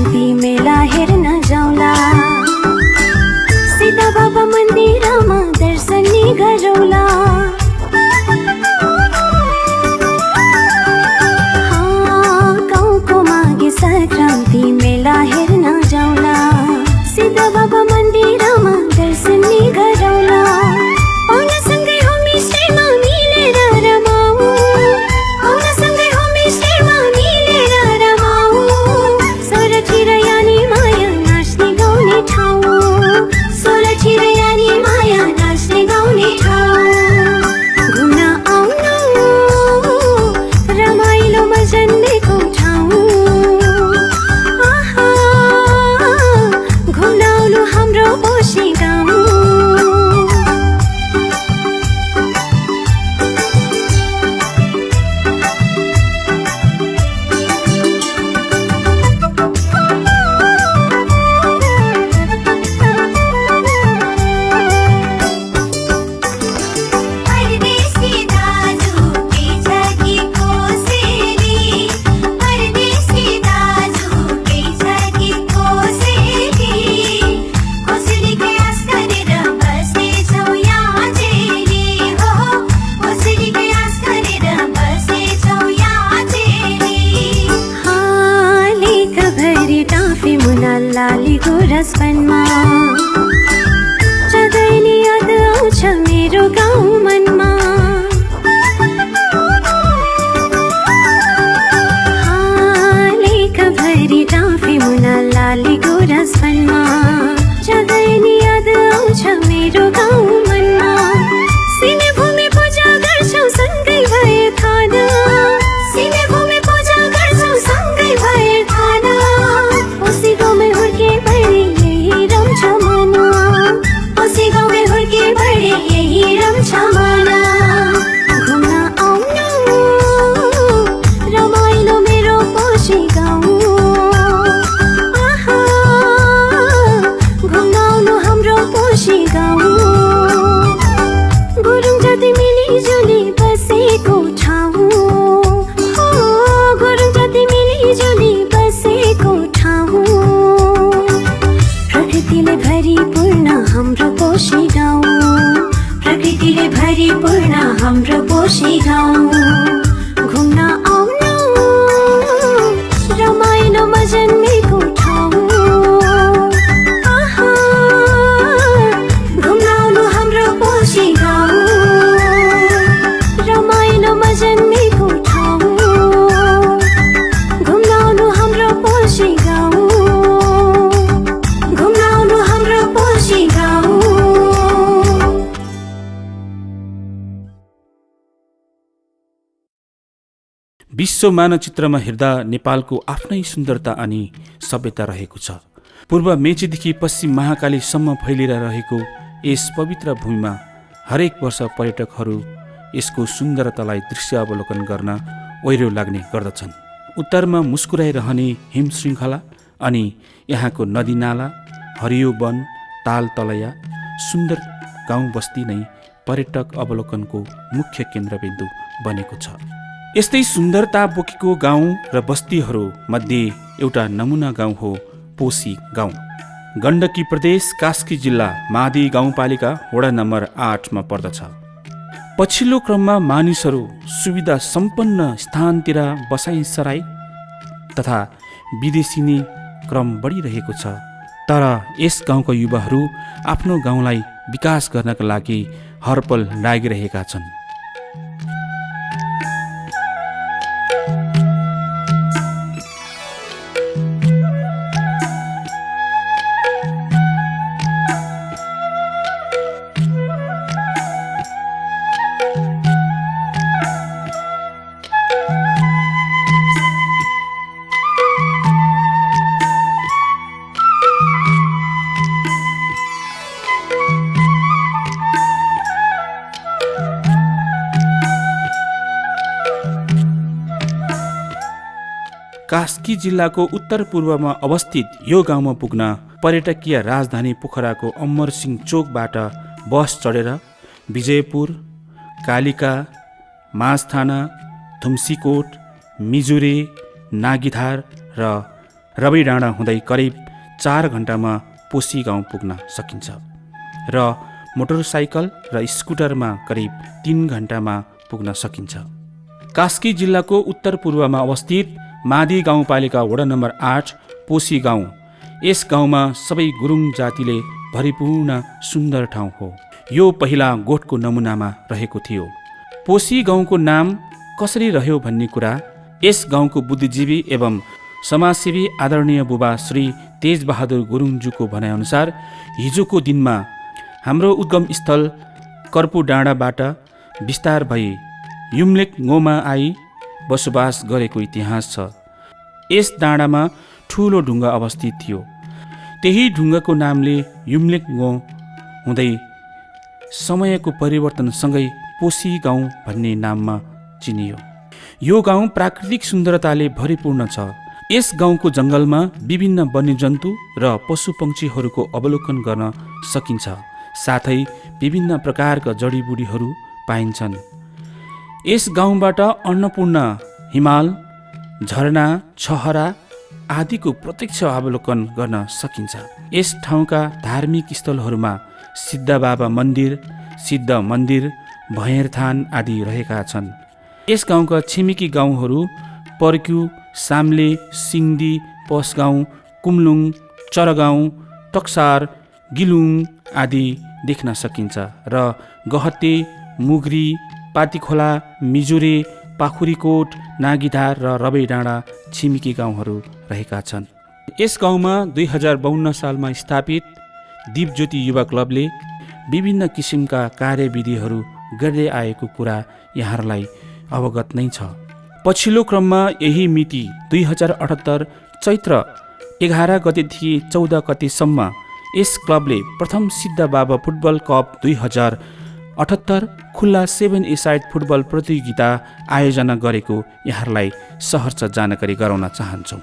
सङ्क्रान्ति मेला हेर्न जाउँला, सीता बाबा मन्दिरमा दर्शनी गरौला। गाउँको माघे सङ्क्रान्ति मेला हेर्न जाउँला, सीता बाबा मन्दिरमा दर्शनी गरौला। पाहुनासँगै होमस्टेमा मिलेर रमाऊ, पाहुनासँगै होमस्टेमा मिलेर रमाऊ। सोरठी र यानी माया नाच्ने गाउने ठाउँ, सोरठी र यानी माया नाच्ने गाउने ठाउँ। घुम्न आउनु रमाइलोमा जन्मेको ठाउँ, आहा घुम्न आउनु हाम्रो पोसी गाउँ। परदेशी दाजु के छकी कोसेली, परदेशी दाजु के छकी कोसेली। कोसेलीकै आस गरेर बसेछौ यहाँ चेली हो, कोसेलीकै आस गरेर बसेछौ यहाँ चेली। लेखभरि टाफे मुना लालीको रसपनमा, सधैँ याद आउँछ मेरो गाउँ मनमा। लेखभरि टाफे मुना लालीको रसपनमा, सधैँ याद आउँछ मेरो गाउँ मनमा। सिने भूमि पूजा गर्छौ सँगै भए खाना, सिने भूमि पूजा गर्छौ सँगै भए खाना। ओसी गाउँमै हुर्के बढे यही रम्छ मना, ओसी गाउँमै हुर्के बढे यही रम्छ मना। घुम्न आउनु रमाइलो मेरो पोसी गाउँ, आहा घुम्न आउनु हाम्रो पोसी गाउँ। गुरुङ जति मिलिजुली बसेको ठाउँ, हो गुरुङ जति मिलिजुली बसेको ठाउँ। प्रकृतिले भरिपूर्ण हाम्रो पोसी गाउँ, प्रकृतिले भरिपूर्ण हाम्रो पोसी गाउँ। घुम्न आउनु रमाइलोमा जन्मेको ठाउँ, आहा घुम्न आउनु हाम्रो पोसी गाउँ। रमाइलोमा जन्मेको ठाउँ, घुम्न आउनु हाम्रो पोसी गाउँ, घुम्न आउनु हाम्रो पोसी गाउँ। विश्व मानचित्रमा हेर्दा नेपालको आफ्नै सुन्दरता अनि सभ्यता रहेको छ। पूर्व मेचीदेखि पश्चिम महाकालीसम्म फैलिएर रहेको यस पवित्र भूमिमा हरेक वर्ष पर्यटकहरू यसको सुन्दरतालाई दृश्यावलोकन गर्न ओहिरो लाग्ने गर्दछन्। उत्तरमा मुस्कुराइरहने हिम श्रृङ्खला अनि यहाँको नदीनाला, हरियो वन, ताल तलैया, सुन्दर गाउँ बस्ती नै पर्यटक अवलोकनको मुख्य केन्द्रबिन्दु बनेको छ। यस्तै सुन्दरता बोकेको गाउँ र बस्तीहरू मध्ये एउटा नमुना गाउँ हो पोसी गाउँ। गण्डकी प्रदेश, कास्की जिल्ला, मादी गाउँपालिका वडा नम्बर 8 मा पर्दछ। पछिल्लो क्रममा मानिसहरू सुविधा सम्पन्न स्थानतिर बसाइसराई तथा विदेशिने क्रम बढिरहेको छ। तर यस गाउँका युवाहरू आफ्नो गाउँलाई विकास गर्नका लागि हरपल लागिरहेका छन्। कास्की जिल्लाको उत्तर पूर्वमा अवस्थित यो गाउँमा पुग्न पर्यटकीय राजधानी पोखराको अमरसिंह चोकबाट बस चढेर विजयपुर, कालिका, माझथाना, थुम्सीकोट, मिजुरे, नागिधार र रबै डाँडा हुँदै करिब 4 घण्टामा पोसी गाउँ पुग्न सकिन्छ र मोटरसाइकल र स्कुटरमा करिब 3 घण्टामा पुग्न सकिन्छ। कास्की जिल्लाको उत्तर पूर्वमा अवस्थित मादी गाउँपालिका वडा नम्बर 8 पोसी गाउँ। यस गाउँमा सबै गुरुङ जातिले भरिपूर्ण सुन्दर ठाउँ हो। यो पहिला गोठको नमुनामा रहेको थियो। पोसी गाउँको नाम कसरी रह्यो भन्ने कुरा यस गाउँको बुद्धिजीवी एवं समाजसेवी आदरणीय बुबा श्री तेजबहादुर गुरुङज्यूको भनाइअनुसार हिजोको दिनमा हाम्रो उद्गम स्थल कर्पु डाँडाबाट विस्तार भई युम्लेक गोमा आई बसोबास गरेको इतिहास छ। यस डाँडामा ठुलो ढुङ्गा अवस्थित थियो। त्यही ढुङ्गाको नामले युम्लेक गो हुँदै समयको परिवर्तनसँगै पोसी गाउँ भन्ने नाममा चिनियो। यो गाउँ प्राकृतिक सुन्दरताले भरिपूर्ण छ। यस गाउँको जङ्गलमा विभिन्न वन्यजन्तु र पशुपक्षीहरूको अवलोकन गर्न सकिन्छ। साथै विभिन्न प्रकारका जडीबुटीहरू पाइन्छन्। यस गाउँबाट अन्नपूर्ण हिमाल, झरना, छहरा आदिको प्रत्यक्ष अवलोकन गर्न सकिन्छ। यस ठाउँका धार्मिक स्थलहरूमा सिद्ध बाबा मन्दिर, सिद्ध मन्दिर, भैरथान आदि रहेका छन्। यस गाउँका छिमेकी गाउँहरू पर्क्यु, साम्ले, सिङ्दी, पसगाउँ, कुम्लुङ, चरगाउँ, टक्सार, गिलुङ आदि देख्न सकिन्छ र गहते, मुग्री, पातिखोला, मिजुरे, पाखुरीकोट, नागीधार र रबै डाँडा छिमेकी गाउँहरू रहेका छन्। यस गाउँमा 2052 सालमा स्थापित दीपज्योति युवा क्लबले विभिन्न किसिमका कार्यविधिहरू गर्दै आएको कुरा यहाँहरूलाई अवगत नै छ। पछिल्लो क्रममा यही मिति 2078 चैत्र 11 गतेदेखि 14 गतेसम्म यस क्लबले प्रथम सिद्ध बाबा फुटबल कप 2078 खुल्ला 7 ए साइड फुटबल प्रतियोगिता आयोजना गरेको यहाँहरूलाई सहर्ष जानकारी गराउन चाहन्छौँ।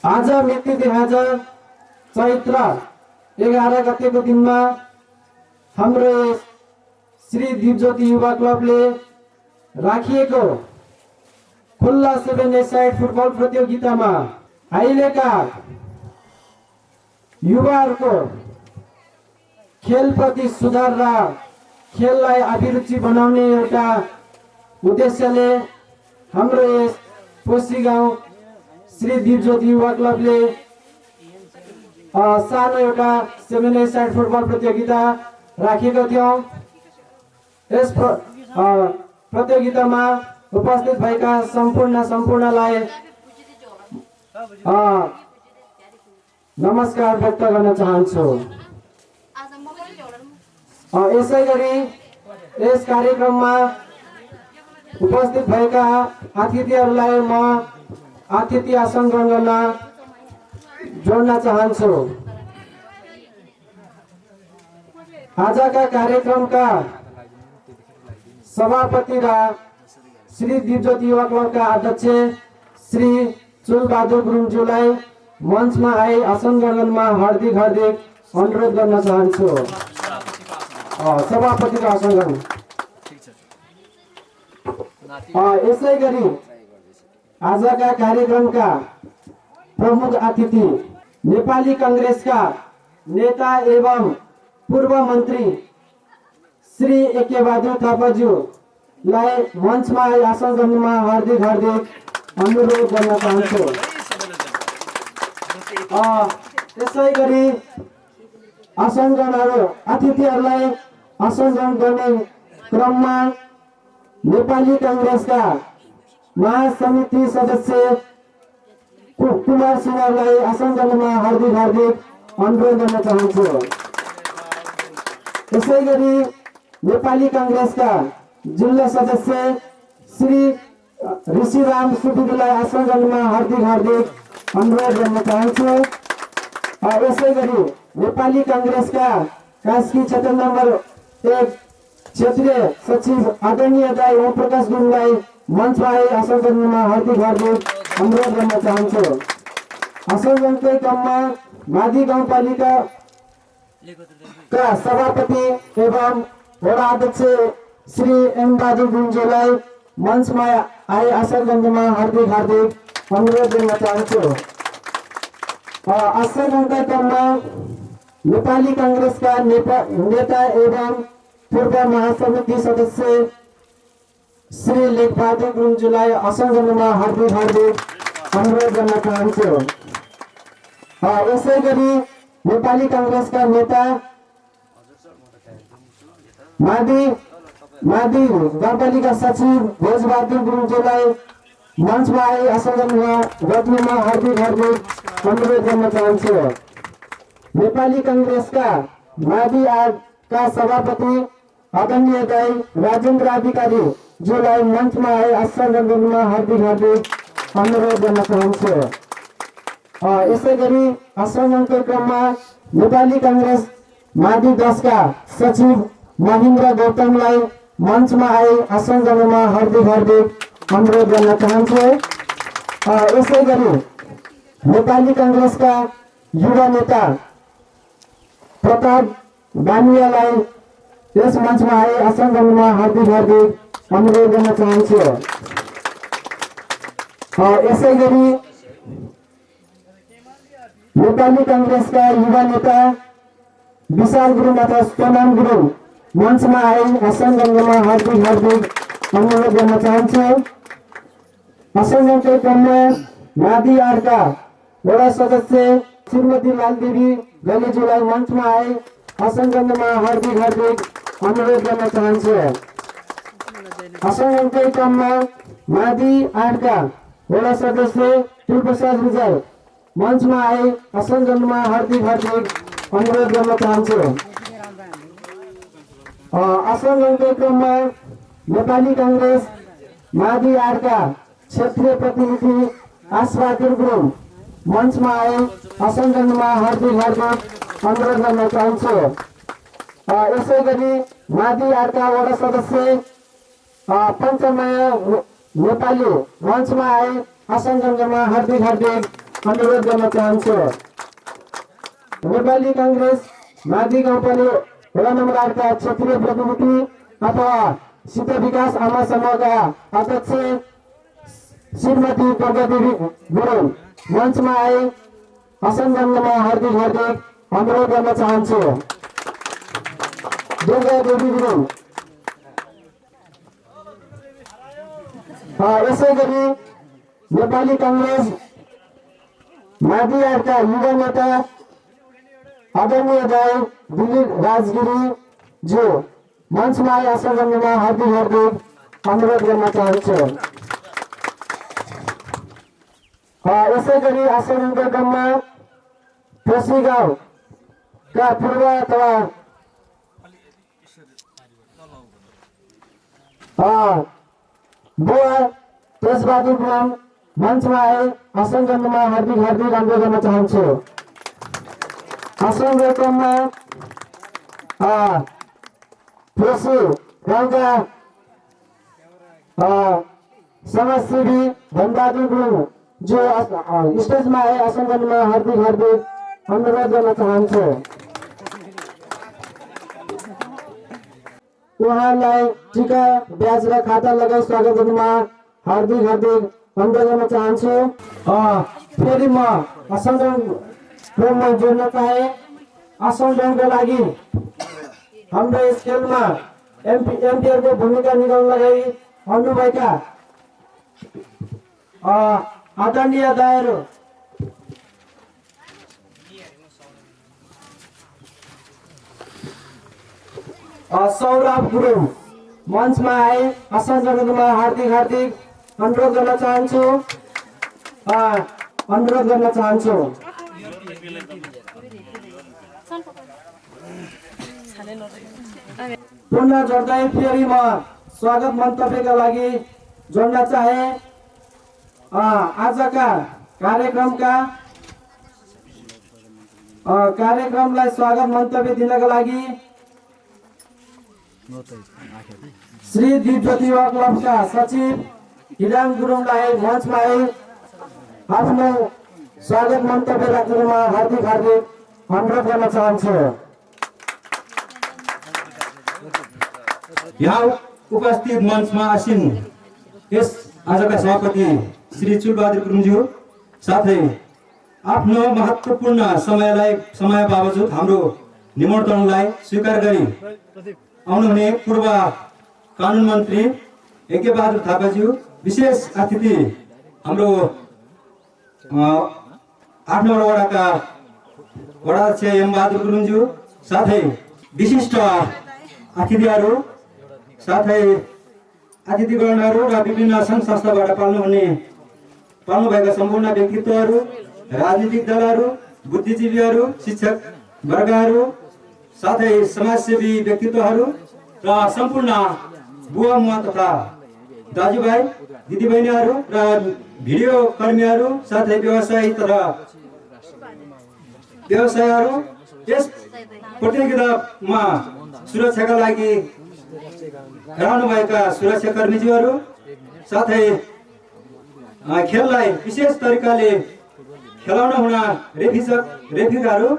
आज मिति 2000 चैत्र 11 गतेको दिनमा हाम्रो श्री दीपज्योति युवा क्लबले राखिएको खुल्ला 7 ए साइड फुटबल प्रतियोगितामा अहिलेका युवाहरूको खेलप्रति सुधार र खेललाई अभिरुचि बनाउने एउटा उद्देश्यले हाम्रो यस पोसी गाउँ श्री दीपज्योति युवा क्लबले सानो एउटा 7 ए साइड फुटबल प्रतियोगिता राखेको थियौँ। यस प्रतियोगितामा उपस्थित भएका सम्पूर्णलाई नमस्कार व्यक्त गर्न चाहन्छु। यसै गरी यस कार्यक्रममा उपस्थित भएका अतिथिहरूलाई म अतिथि आसन ग्रहण गर्न जोड्न चाहन्छु। आजका कार्यक्रमका सभापति र श्री दीपज्योति युवा क्लबका अध्यक्ष श्री चुलबहादुर गुरुङज्यूलाई मञ्चमा आई आसन ग्रहणमा हार्दिक अनुरोध गर्न चाहन्छु। सभापतिको आसन ग्रहण। यसै गरी आजका कार्यक्रमका प्रमुख अतिथि नेपाली कांग्रेसका नेता एवं पूर्व मन्त्री श्री एके बहादुर थापाज्यूलाई मञ्चमा आसन गर्नुमा हार्दिक अनुरोध गर्न चाहन्छु। त्यसै गरी आसन ग्रहणहरू अतिथिहरूलाई आसन ग्रहण गर्ने क्रममा नेपाली कांग्रेसका महासमिति सदस्य कुमार सिंहलाई आसन गर्नुमा हार्दिक अनुरोध गर्न चाहन्छु। त्यसै गरी नेपाली कांग्रेसका जिल्ला सदस्य श्री ऋषिराम सुपुरीलाई आसन गर्नुमा हार्दिक अनुरोध गर्न चाहन्छु। यसै गरी नेपाली कांग्रेसका कास्की क्षेत्र नम्बर 1 क्षेत्रीय सचिव आदरणीय दाई ओम प्रकाश गुरुङलाई मञ्चमा आसन गर्नुमा हार्दिक अनुरोध गर्न चाहन्छु। आसन ग्रहणकै क्रममा मादी गाउँपालिका का सभापति एवं वडा अध्यक्ष श्री एम बहादुर गुरुङज्यूलाई मञ्चमा आसन गर्नुमा हार्दिक अनुरोध गर्न चाहन्छु। आसन ग्रहणका क्रममा नेपाली कांग्रेसका नेता एवं पूर्व महासमिति सदस्य श्री लेखबहादुर गुरुङज्यूलाई आसन गर्नुमा हार्दिक अनुरोध गर्न चाहन्छु। यसै गरी नेपाली कांग्रेसका नेता मादी गाउँपालिका सचिव भोजबहादुर गुरुङज्यूलाई मञ्चमा आसन गर्नुमा हार्दिक अनुरोध गर्न चाहन्छु। नेपाली कांग्रेसका मादी आडका सभापति आदरणीय दाई राजेन्द्र अधिकारी ज्यूलाई मञ्चमा आसन गर्नुमा हार्दिक अनुरोध गर्न चाहन्छु। यसै गरी आसन ग्रहणको क्रममा नेपाली कांग्रेस मादी 10 का सचिव महेन्द्र गौतमलाई मञ्चमा आसन गर्नुमा हार्दिक अनुरोध गर्न चाहन्छु। यसै गरी नेपाली कांग्रेसका युवा नेता प्रताप बानियालाई यस मञ्चमा आसन गर्नुमा हार्दिक अनुरोध गर्न चाहन्छु। यसै गरी नेपाली कांग्रेसका युवा नेता विशाल गुरुङ तथा सोनाम गुरुङ मञ्चमा आसन गर्नुमा हार्दिक अनुरोध गर्न चाहन्छु। आसन ग्रहणकै क्रममा मादी आडका वडा सदस्य श्रीमती लालदेवी गलेज्यूलाई मञ्चमा आसन गर्नुमा हार्दिक अनुरोध गर्न चाहन्छु। आसन ग्रहणकै क्रममा मादी आडका वडा सदस्य त्रिप्रसाद रिजाल मञ्चमा आसन गर्नुमा हार्दिक अनुरोध गर्न चाहन्छु। आसन ग्रहणकै क्रममा नेपाली कांग्रेस मादी आडका क्षेत्रीय प्रतिनिधि आशबहादुर गुरुङ मञ्चमा आसन गर्नुमा हार्दिक अनुरोध गर्न चाहन्छु। यसै गरी मादी आडका वडा सदस्य पञ्चमाया नेपाली मञ्चमा आसन गर्नुमा हार्दिक अनुरोध गर्न चाहन्छु। नेपाली कांग्रेस मादी गाउँपालिका वडा नम्बर 8 का क्षेत्रीय प्रतिनिधि अथवा सिद्ध विकास आमा समूहका अध्यक्ष श्रीमती प्रगति गुरुङ मञ्चमा आसन गर्नुमा हार्दिक अनुरोध गर्न चाहन्छु। दुर्गा देवी गुरुङ। यसै गरी नेपाली कांग्रेस मादी आडका युवा नेता आदरणीय दाई दिलीप राजगिरी ज्यू मञ्चमा आसन गर्नुमा हार्दिक अनुरोध गर्न चाहन्छु। यसै गरी आसन ग्रहणको क्रममा पोसी गाउँका पूर्व अथवा बुवा तेजबहादुर गुरुङ मञ्चमा आसन गर्नुमा हार्दिक अनुरोध गर्न चाहन्छु। आसन ग्रहणको क्रममा पोसी गाउँका समाजसेवी धनबहादुर गुरुङ जो स्टेजमा आसन गर्नुमा हार्दिक अनुरोध गर्न चाहन्छु। उहाँलाई टीका ब्याज र खाता लगाई स्वागत गर्नुमा हार्दिक अनुरोध गर्न चाहन्छु। फेरि म आसन ग्रहणमा जोड्न चाहे आसन ग्रहणको लागि हाम्रो यस खेलमा एम्पियरको भूमिका निभाउनलाई आउनुभएका आदरणीय दायाहरू सौरभ गुरुङ मञ्चमा आए आसन गर्नुमा हार्दिक अनुरोध गर्न चाहन्छु पुनः जोड्दै फेरि म स्वागत मन्तव्यका लागि जोड्न चाहे आजका कार्यक्रमलाई स्वागत मन्तव्य दिनका लागि श्री दिपज्योति युवा क्लबका सचिव हिराङ गुरुङलाई मञ्चमा आए आफ्नो स्वागत मन्तव्य राख्नुमा हार्दिक अनुरोध गर्न चाहन्छु। यहाँ उपस्थित मञ्चमा आसीन यस आजका सभापति श्री चुलबहादुर गुरुङज्यू साथै आफ्नो महत्त्वपूर्ण समय बावजुद हाम्रो निमन्त्रणलाई स्वीकार गरी आउनुहुने पूर्व कानुन मन्त्री यज्ञबहादुर थापाज्यू, विशेष अतिथि हाम्रो 8 नम्बर वडाका वडा अध्यक्ष एम बहादुर गुरुङज्यू साथै विशिष्ट अतिथिहरू साथै अतिथिगणहरू र विभिन्न सङ्घ संस्थाबाट पाल्नुभएका सम्पूर्ण व्यक्तित्वहरू, राजनीतिक दलहरू, बुद्धिजीवीहरू, शिक्षक वर्गहरू साथै समाजसेवी व्यक्तित्वहरू र सम्पूर्ण बुवा मुवा तथा दाजुभाइ दिदीबहिनीहरू र भिडियो कर्मीहरू साथै व्यवसायहरू यस प्रतियोगितामा सुरक्षाका लागि रहनुभएका सुरक्षाकर्मीज्यूहरू साथै खेललाई विशेष तरिकाले खेलाउन हुन रेफ्रीहरू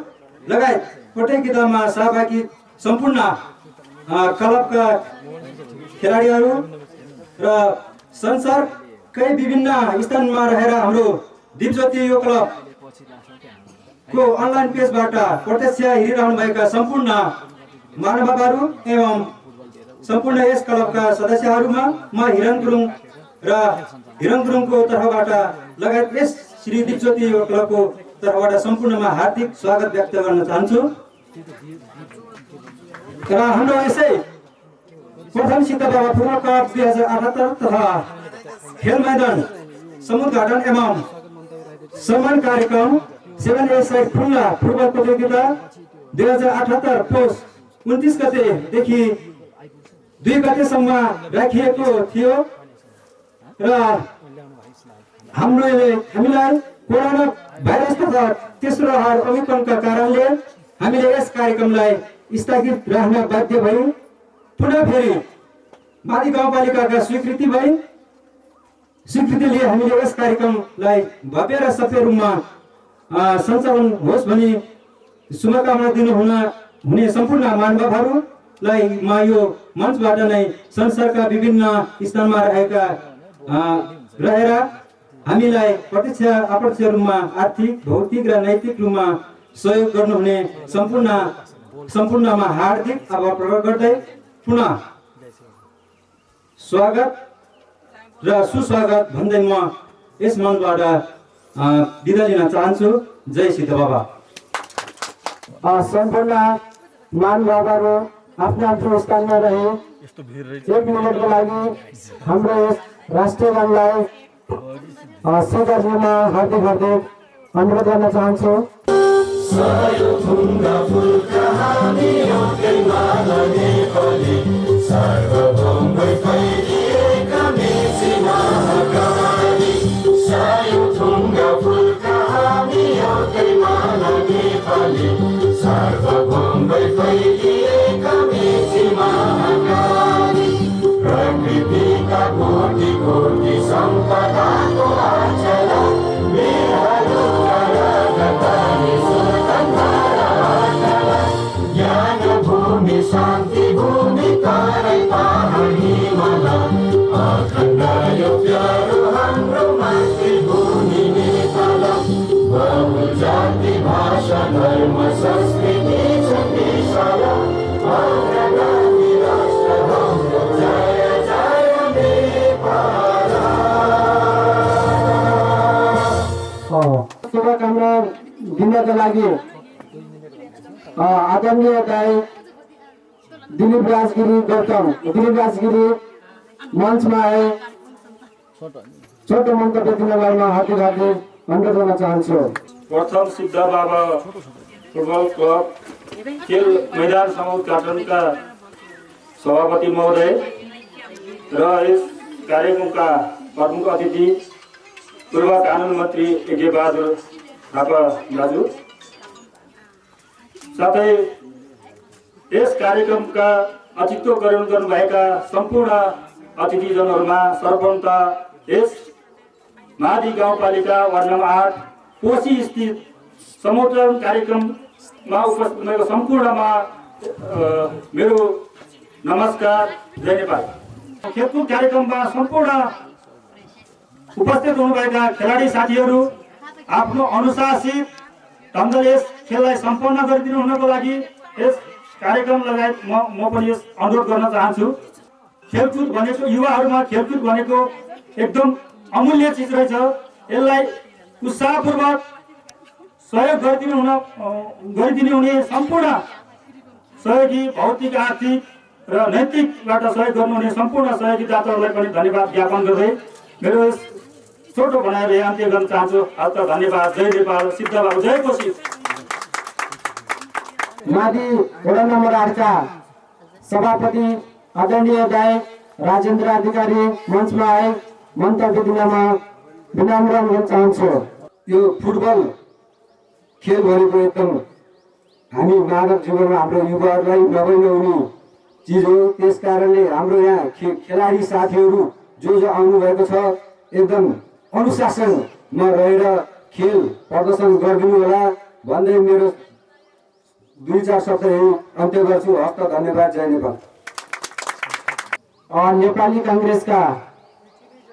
लगायत प्रतियोगितामा सहभागी सम्पूर्ण क्लबका खेलाडीहरू र संसारकै विभिन्न स्थानमा रहेर हाम्रो दिपज्योति युवा क्लबको अनलाइन पेजबाट प्रत्यक्ष हेरिरहनुभएका सम्पूर्ण महानुभावहरू एवं सम्पूर्ण यस क्लबका सदस्यहरूमा म हिरण गुरुङको तर्फबाट लगायत यस श्री दिपज्योति युवा क्लबको तर्फबाट सम्पूर्णमा हार्दिक स्वागत व्यक्त गर्न चाहन्छु। र हाम्रो यसै प्रथम सिद्ध बाबा फुटबल कप 2078 तथा खेल मैदान समुद्घाटन एवं सम्मान कार्यक्रम 7A साइड खुल्ला फुटबल प्रतियोगिता 2078 पुस 29 गतेदेखि 2 गतेसम्म राखिएको थियो र हामीलाई कोरोना भाइरस तथा तेस्रो लहर ओमिक्रोनका कारणले हामीले यस कार्यक्रमलाई स्थगित राख्न बाध्य भयौँ। पुनः फेरि माथि गाउँपालिकाका स्वीकृतिले हामीले यस कार्यक्रमलाई भव्य र सफल रूपमा सञ्चालन होस् भनी शुभकामना हुने सम्पूर्ण महानुभावहरूलाई म यो मञ्चबाट नै संसारका विभिन्न स्थानमा रहेर हामीलाई प्रत्यक्ष अप्रत्यक्ष रूपमा आर्थिक, भौतिक र नैतिक रूपमा सहयोग गर्नुहुने सम्पूर्णमा हार्दिक आभार प्रकट गर्दै पुनः स्वागत र सुस्वागत भन्दै म यस मञ्चबाट बिदा लिन चाहन्छु। जय सिद्ध बाबा। सम्पूर्ण महानुभावहरू आफ्नो स्थानमा रहे 1 मिनटको लागि हाम्रो यस राष्ट्रिय गानलाई स्वीकार गर्न हार्दिक अनुरोध गर्न चाहन्छु। शान्ति भूमि तारै पहाडी मला अखण्ड यो प्यारो हाम्रो मातृभूमि नेपाल बहु जाति भाषा धर्म संस्कृति छ विशाल आदरणीय दाई दिलीप राजगिरी गौतम दिलीप राजगिरी मञ्चमा आए छोटो मन्तव्य दिनलाई म हार्दिक अनुरोध गर्न चाहन्छु। प्रथम सिद्ध बाबा फुटबल क्लब खेल मैदान समुद्घाटनका सभापति महोदय र यस कार्यक्रमका प्रमुख अतिथि पूर्व कानुन मन्त्री यज्ञ बहादुर थापा दाजु, साथै यस कार्यक्रमका अतिथित्व गर्नुभएका सम्पूर्ण अतिथिजनहरूमा सर्वप्रथम यस मादी गाउँपालिका वार्ड नम्बर 8 पोसी स्थित समुद्घाटन कार्यक्रममा उपस्थित भएको सम्पूर्णमा मेरो नमस्कार, जय नेपाल। खेलकुद कार्यक्रममा सम्पूर्ण उपस्थित हुनुभएका खेलाडी साथीहरू आफ्नो अनुशासित ढङ्गले यस खेललाई सम्पन्न गरिदिनु हुनको लागि यस कार्यक्रम लगायत म पनि यस अनुरोध गर्न चाहन्छु। खेलकुद भनेको युवाहरूमा खेलकुद भनेको एकदम अमूल्य चिज रहेछ। यसलाई उत्साहपूर्वक सहयोग गरिदिनु हुने सम्पूर्ण सहयोगी भौतिक आर्थिक र नैतिकबाट सहयोग गर्नुहुने सम्पूर्ण सहयोगी दाताहरूलाई पनि धन्यवाद ज्ञापन गर्दै मेरो यस छोटो भनाइले अन्त्य गर्न चाहन्छु। हस्त धन्यवाद। जय नेपाल। सिद्ध बाबु जय कोशी। मादी वडा नम्बर 8 का सभापति आदरणीय दाई राजेन्द्र अधिकारी मञ्चमा आए मन्तव्य दिनमा विनम्र हुन चाहन्छु। यो फुटबल खेल भनेको एकदम हामी मानव जीवनमा हाम्रो युवाहरूलाई नभई नहुने चिज हो। त्यस कारणले हाम्रो यहाँ खेलाडी साथीहरू जो आउनुभएको छ एकदम अनुशासनमा रहेर खेल प्रदर्शन गरिदिनु होला भन्दै मेरो 2-4 शब्द अन्त्य गर्छु। हस्त धन्यवाद। जय नेपाल। नेपाली कांग्रेसका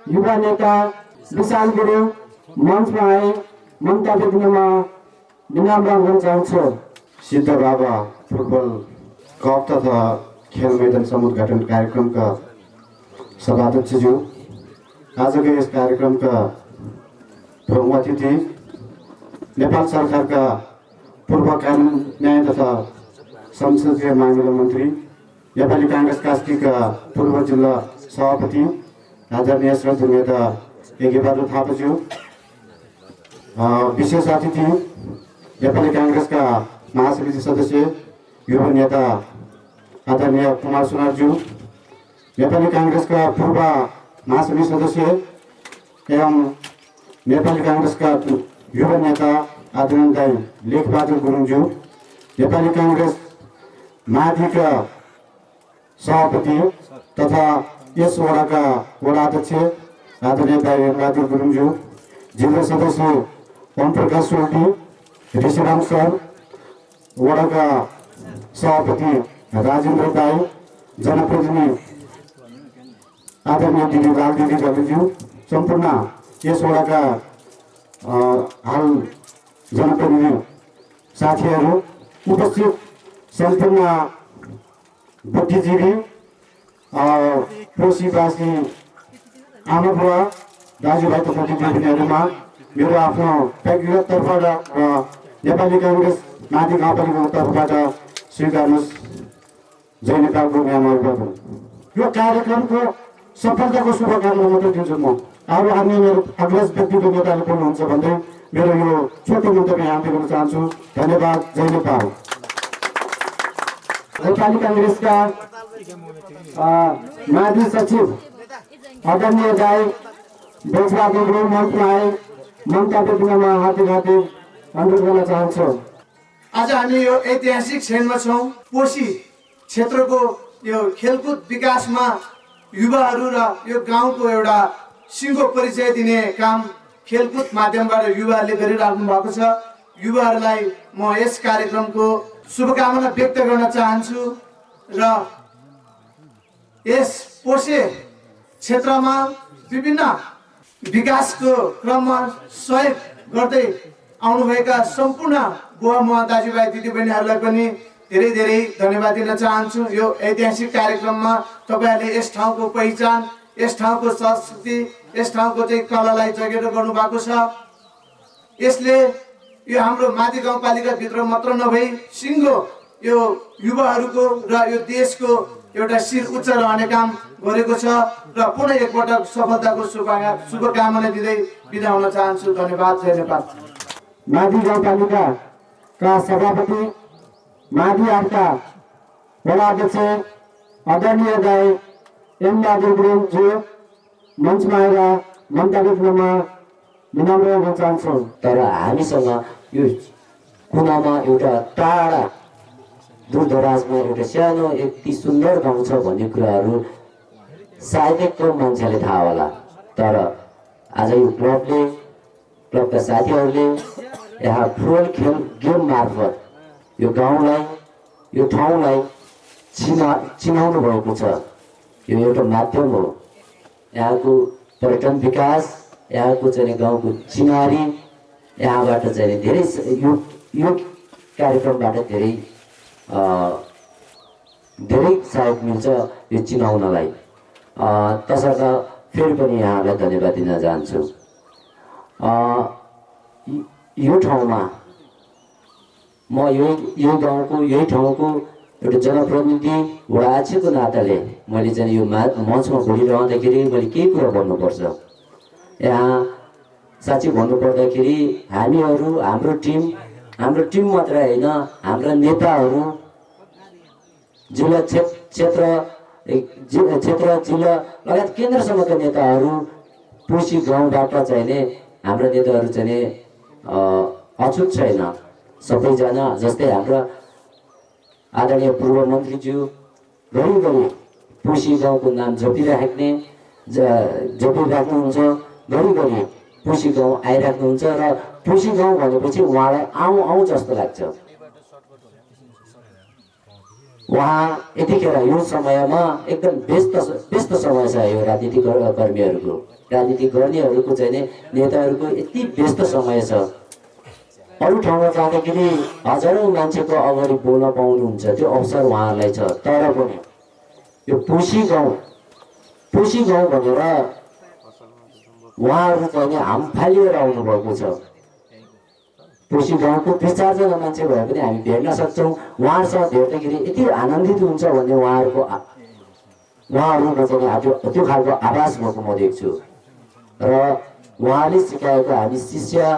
युवा नेता विशाल गुरुङ मञ्चमा आए मन्तव्य दिनमा विनम्र हुन चाहन्छु। सिद्ध बाबा फुटबल कप तथा खेल मैदान समुद्घाटन कार्यक्रमका सभाध्यक्षज्यू, आजको यस कार्यक्रमका प्रमुख अतिथि नेपाल सरकारका पूर्व कानुन न्याय तथा संसदीय मामिला मन्त्री, नेपाली काङ्ग्रेस कास्कीका पूर्व जिल्ला सभापति आदरणीय श्रद्धेय नेता यज्ञ बहादुर थापाज्यू, विशेष अतिथि नेपाली काङ्ग्रेसका महासमिति सदस्य युवा नेता आदरणीय कुमार सुनारज्यू, नेपाली काङ्ग्रेसका पूर्व महासमिति सदस्य एवं नेपाली काङ्ग्रेसका युवा नेता आदरणीय दाई लेखबहादुर गुरुङज्यू, नेपाली काङ्ग्रेस माथिका सभापति तथा यस वडाका वडा अध्यक्ष आदरणीय दाई लेखबहादुर गुरुङज्यू, जिल्ला सदस्य ओम प्रकाश सोल्टी, ऋषिराम सर, वडाका सभापति राजेन्द्र दाई, जनप्रतिनिधि आदरणीय दिदी राजदिदी ज्यू, सम्पूर्ण यस वडाका हाल जनप्रतिनिधि साथीहरू, उपस्थित सम्पूर्ण बुद्धिजीवी, पोसीवासी आमा बुवा दाजुभाइ तथा दिदीबहिनीहरूमा मेरो आफ्नो व्यक्तिगत तर्फबाट र नेपाली काङ्ग्रेस माथि गाउँपालिकाको तर्फबाट स्वीकार्नुहोस्। जय नेपालको नियमहरू। यो कार्यक्रमको सफलताको शुभकामना मात्रै दिन्छु म। अब हामी मेरो अग्रज व्यक्तिगत नेताले बोल्नुहुन्छ भन्दै मेरो यो छोटो मन्तव्य यहाँ दिन चाहन्छु। धन्यवाद। जय नेपाल। नेपाली कांग्रेसका माजी सचिव आदरणीय दाई बेचबहादुर गुरुङ मञ्चमा आए मन्तव्य दिनमा हार्दिक अनुरोध गर्न चाहन्छु। आज हामी यो ऐतिहासिक क्षणमा छौँ। पोसी क्षेत्रको यो खेलकुद विकासमा युवाहरू र यो गाउँको एउटा सिङ्गो परिचय दिने काम खेलकुद माध्यमबाट युवाहरूले गरिराख्नु भएको छ। युवाहरूलाई म यस कार्यक्रमको शुभकामना व्यक्त गर्न चाहन्छु र यस पोसे क्षेत्रमा विभिन्न विकासको क्रममा सहयोग गर्दै आउनुभएका सम्पूर्ण बुवा मुवा दाजुभाइ दिदीबहिनीहरूलाई पनि धेरै धेरै धन्यवाद दिन चाहन्छु। यो ऐतिहासिक कार्यक्रममा तपाईँहरूले यस ठाउँको पहिचान, यस ठाउँको संस्कृति, यस ठाउँको चाहिँ कलालाई जगेर गर्नुभएको छ। यसले यो हाम्रो माथि गाउँपालिकाभित्र मात्र नभई सिङ्गो यो युवाहरूको र यो देशको एउटा शिर उच्च रहने काम गरेको छ र पुनः एकपटक सफलताको शुभकामना दिँदै बिदा हुन चाहन्छु। धन्यवाद। जय नेपाल। माथि गाउँपालिकाका सभापति, माथि आठका वडा अध्यक्ष आदरणीय दाई एम बहादुर गुरुङज्यू मञ्चमा आएर मन्तव्य दिनमा विनम्र हुन चाहन्छु। तर हामीसँग यो कुनामा एउटा टाढा दूरदराजमा एउटा सानो यति सुन्दर गाउँ छ भन्ने कुराहरू सायदै कम मान्छेले थाहा होला। तर आज यो क्लबका साथीहरूले यहाँ फुटबल खेल गेम मार्फत यो गाउँलाई, यो ठाउँलाई चिनाउनु भएको छ। यो एउटा माध्यम हो यहाँको पर्यटन विकास, यहाँको चाहिँ गाउँको चिनारी, यहाँबाट चाहिँ धेरै यो कार्यक्रमबाट धेरै सहयोग मिल्छ यो चिनाउनलाई। तसर्थ फेरि पनि यहाँलाई धन्यवाद दिन चाहन्छु। यो ठाउँमा म यो गाउँको, यही ठाउँको एउटा जनप्रतिनिधि, वडा अध्यक्षको नाताले मैले चाहिँ यो मञ्चमा बोलिरहँदाखेरि मैले केही कुरा भन्नुपर्छ। यहाँ साँच्चै भन्नुपर्दाखेरि हामीहरू, हाम्रो टिम मात्र होइन, हाम्रा नेताहरू, जिल्ला क्षेत्र जिल्ला लगायत केन्द्रसम्मका नेताहरू पोसी गाउँबाट चाहिने हाम्रा नेताहरू चाहिँ अछुत छैन। सबैजना जस्तै हाम्रा आदरणीय पूर्व मन्त्रीज्यू घरिघरि पोसी गाउँको नाम जपिराख्नुहुन्छ, घरिघरि पोसी गाउँ आइराख्नुहुन्छ र पोसी गाउँ भनेपछि उहाँलाई आउँ जस्तो लाग्छ। उहाँ यतिखेर यो समयमा एकदम व्यस्त समय छ। यो राजनीतिक कर्मीहरूको, राजनीति गर्नेहरूको चाहिँ नेताहरूको यति व्यस्त समय छ। अरू ठाउँमा जाँदाखेरि हजारौँ मान्छेको अगाडि बोल्न पाउनुहुन्छ, त्यो अवसर उहाँहरूलाई छ। तर पनि यो पोसी गाउँ भनेर उहाँहरू चाहिँ हाम फालिएर आउनुभएको छ। पोसी गाउँको 3-4जना मान्छे भए पनि हामी भेट्न सक्छौँ। उहाँहरूसँग भेट्दाखेरि यति आनन्दित हुन्छ भन्ने उहाँहरूमा चाहिँ त्यो खालको आभास भएको म देख्छु। र उहाँले सिकाएको हामी शिष्य,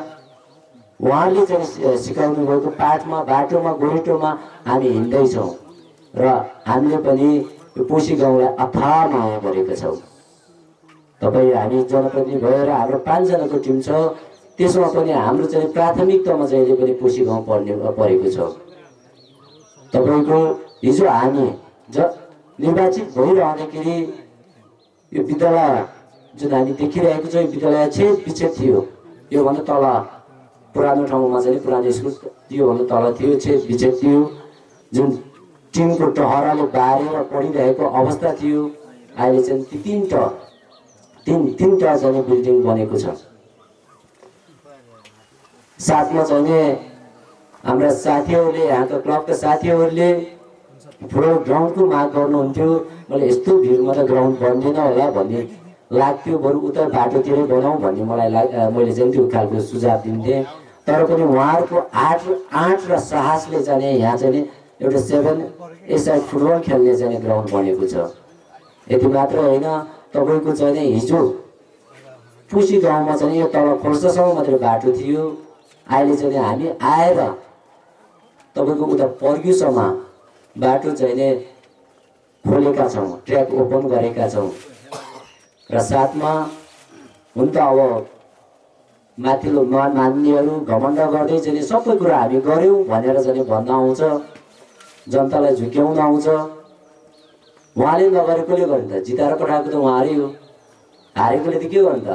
उहाँले चाहिँ सिकाउनु भएको पाठमा, बाटोमा, गोरेटोमा हामी हिँड्दैछौँ र हामीले पनि यो पोसी गाउँलाई अथाह माया गरेका छौँ। तपाईँ हामी जनप्रतिनिधि भएर हाम्रो 5जनाको टिम छ, त्यसमा पनि हाम्रो चाहिँ प्राथमिकतामा जहिले पनि पोसी गाउँ परेको छ। तपाईँको हिजो हामी निर्वाचित भइरहँदाखेरि यो विद्यालय जुन हामी देखिरहेको छ, यो विद्यालय छेदविच्छेद थियो। योभन्दा तल पुरानो ठाउँमा चाहिँ पुरानो स्कुल त्योभन्दा तल थियो, छेदविच्छेद थियो, जुन टिनको टहराले बारेर पढिरहेको अवस्था थियो। अहिले चाहिँ तीनटा चाहिँ बिल्डिङ बनेको छ। साथमा चाहिँ हाम्रा साथीहरूले, यहाँका क्लबका साथीहरूले फुटबल ग्राउन्डको माग गर्नुहुन्थ्यो। मैले यस्तो भिडमा त ग्राउन्ड बन्दैन होला भन्ने लाग्थ्यो, बरु उता बाटोतिरै बनाऊ भन्ने मैले चाहिँ त्यो खालको सुझाव दिन्थेँ। तर पनि उहाँहरूको आँट र साहसले चाहिँ यहाँ चाहिँ एउटा 7 फुटबल खेल्ने चाहिँ ग्राउन्ड बनेको छ। यति मात्र होइन, तपाईँको चाहिँ हिजो पोसी गाउँमा चाहिँ यो तल खोल्सासम्म मात्रै बाटो थियो। अहिले चाहिँ हामी आएर तपाईँको उता पर्ग्युसम्म बाटो चाहिँ खोलेका छौँ, ट्र्याक ओपन गरेका छौँ। र साथमा हुन त अब माथिल्लो मान्नेहरू घमण्ड गर्दै चाहिँ सबै कुरा हामी गऱ्यौँ भनेर चाहिँ भन्न आउँछ, जनतालाई झुक्याउन आउँछ। उहाँले नगरेकोले गर्नु त जिताएर पठाएको त उहाँहरू हो, हारेकोले त के गर्नु त,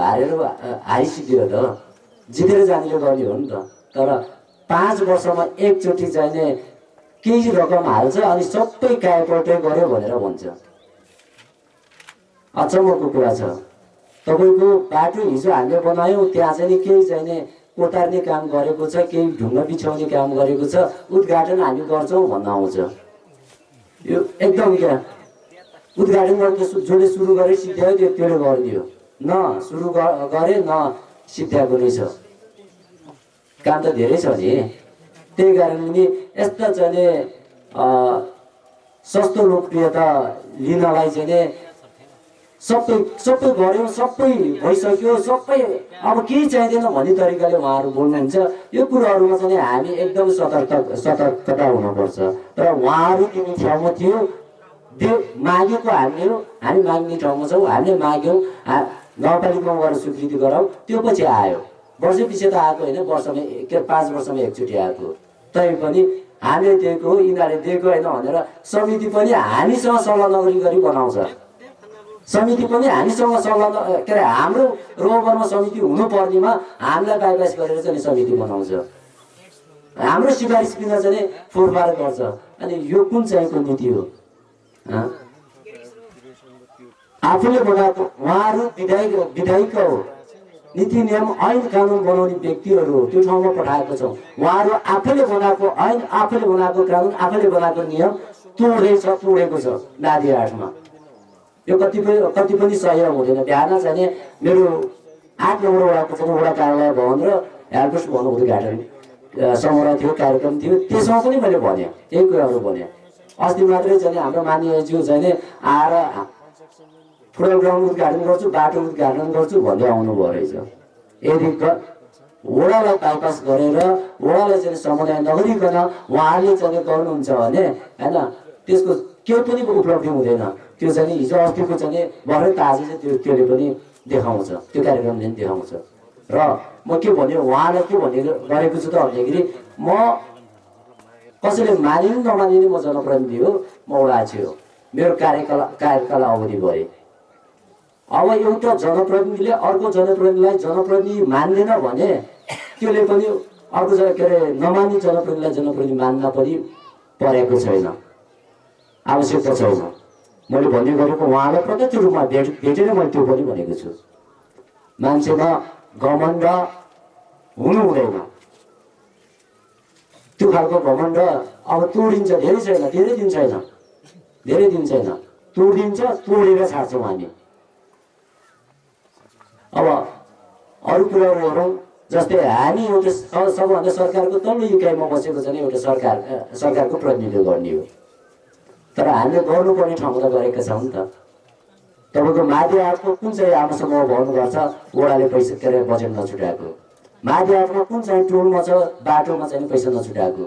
हारिसिक्यो त, जितेर जानेले गर्ने हो नि त। तर 5 वर्षमा एकचोटि चाहिँ केही रकम हाल्छ अनि सबै कायपलटै गर्यो भनेर भन्छ। अचम्मको कुरा छ। तपाईँको बाटो हिजो हामीले बनायौँ, त्यहाँ चाहिँ केही चाहिँ कोतार्ने काम गरेको छ, केही ढुङ्गा बिछाउने काम गरेको छ, उद्घाटन हामी गर्छौँ भन्न आउँछ। यो एकदम क्या उद्घाटन गरेको जसले सुरु गरे सिद्ध्यायो त्यसले गरिदियो, न सुरु गरे न सिद्ध्याएको नै छ। काम त धेरै छ नि। त्यही कारणले नि यस्ता चाहिँ सस्तो लोकप्रियता लिनलाई चाहिँ सबै गऱ्यो, सबै भइसक्यो, सबै अब केही चाहिँदैन भन्ने तरिकाले उहाँहरू बोल्नुहुन्छ। यो कुराहरूमा चाहिँ हामी एकदम सतर्कता हुनुपर्छ। र उहाँहरू तिमी ठाउँमा थियो, मागेको हामी हो, हामी माग्ने ठाउँमा छौँ, हामीले माग्यौँ, गाउँपालिकामा गएर स्वीकृति गराउँ, त्यो पछि आयो। वर्ष पछि त आएको होइन, वर्षमा 5 वर्षमा एकचोटि आएको। तैपनि हामीले दिएको हो, यिनीहरूले दिएको होइन भनेर समिति पनि हामीसँग सल्लाह नगरी बनाउँछ। समिति पनि हामीसँग सल्लाह के अरे हाम्रो रोबरमा समिति हुनुपर्नेमा हामीलाई बाइपास गरेर चाहिँ समिति बनाउँछ। हाम्रो सिफारिस बिना चाहिँ फोरफार गर्छ। अनि यो कुन चाहिँको नीति हो? आफूले बनाएको उहाँहरू विधायिक हो, नीति नियम ऐन कानुन बनाउने व्यक्तिहरू हो, त्यो ठाउँमा पठाएको छौँ। उहाँहरू आफैले बनाएको ऐन, आफैले बनाएको कानुन, आफैले बनाएको नियम तोडेको छ नादी 8मा। यो कति पनि सहयोग हुँदैन। बिहान चाहिँ मेरो 8 नम्बर वडाको चाहिँ वडा कार्यालय भवन र हेल्पडेस्क भवन उद्घाटन समारोह थियो, कार्यक्रम थियो, त्यसमा पनि मैले भने यही कुराहरू भने। अस्ति मात्रै चाहिँ हाम्रो माननीयज्यू चाहिँ आएर फुटबल ग्राउन्ड उद्घाटन गर्छु, बाटो उद्घाटन गर्छु भन्दै आउनुभयो रहेछ। यदि वडालाई बाइपास गरेर वडालाई चाहिँ समुदाय नगरिकन उहाँले चाहिँ गर्नुहुन्छ भने होइन, त्यसको केही पनि उपलब्धि हुँदैन। त्यो चाहिँ हिजो अस्तिको चाहिँ भर्खर ताजा चाहिँ त्यसले पनि देखाउँछ, त्यो कार्यक्रमले पनि देखाउँछ। र म के भन्यो उहाँलाई के गरेको छु त भन्दाखेरि म कसैले मानिनु नमानिनु म जनप्रतिनिधि हो, म वडाध्यक्ष हो, मेरो कार्यकाल अवधि भए। अब एउटा जनप्रतिनिधिले अर्को जनप्रतिनिधि मान्दैन भने त्यसले पनि अर्को के अरे नमान्ने जनप्रतिनिधिलाई जनप्रतिनिधि मान्न पनि परेको छैन, आवश्यकता छैन। मैले भन्ने गरेको उहाँलाई प्रत्यक्ष रूपमा भेटेर मैले त्यो पनि भनेको छु। मान्छेमा घमण्ड हुनु हुँदैन, त्यो खालको घमण्ड अब तोडिन्छ। धेरै दिन छैन तोडिन्छ, तोडेर छाड्छौँ हामी। अब अरू कुराहरू हेरौँ, जस्तै हामी एउटा सबभन्दा सरकारको तल्लो इकाइमा बसेको चाहिँ एउटा सरकारको प्रतिनिधित्व गर्ने हो, तर हामीले गर्नुपर्ने ठाउँमा त गरेका छौँ नि त। तपाईँको माथि आठको कुन चाहिँ आमा समूह भवन गर्छ, वडाले पैसा के अरे बजेट नछुटाएको। माथि आठमा कुन चाहिँ टोलमा छ, बाटोमा चाहिँ पैसा नछुटाएको।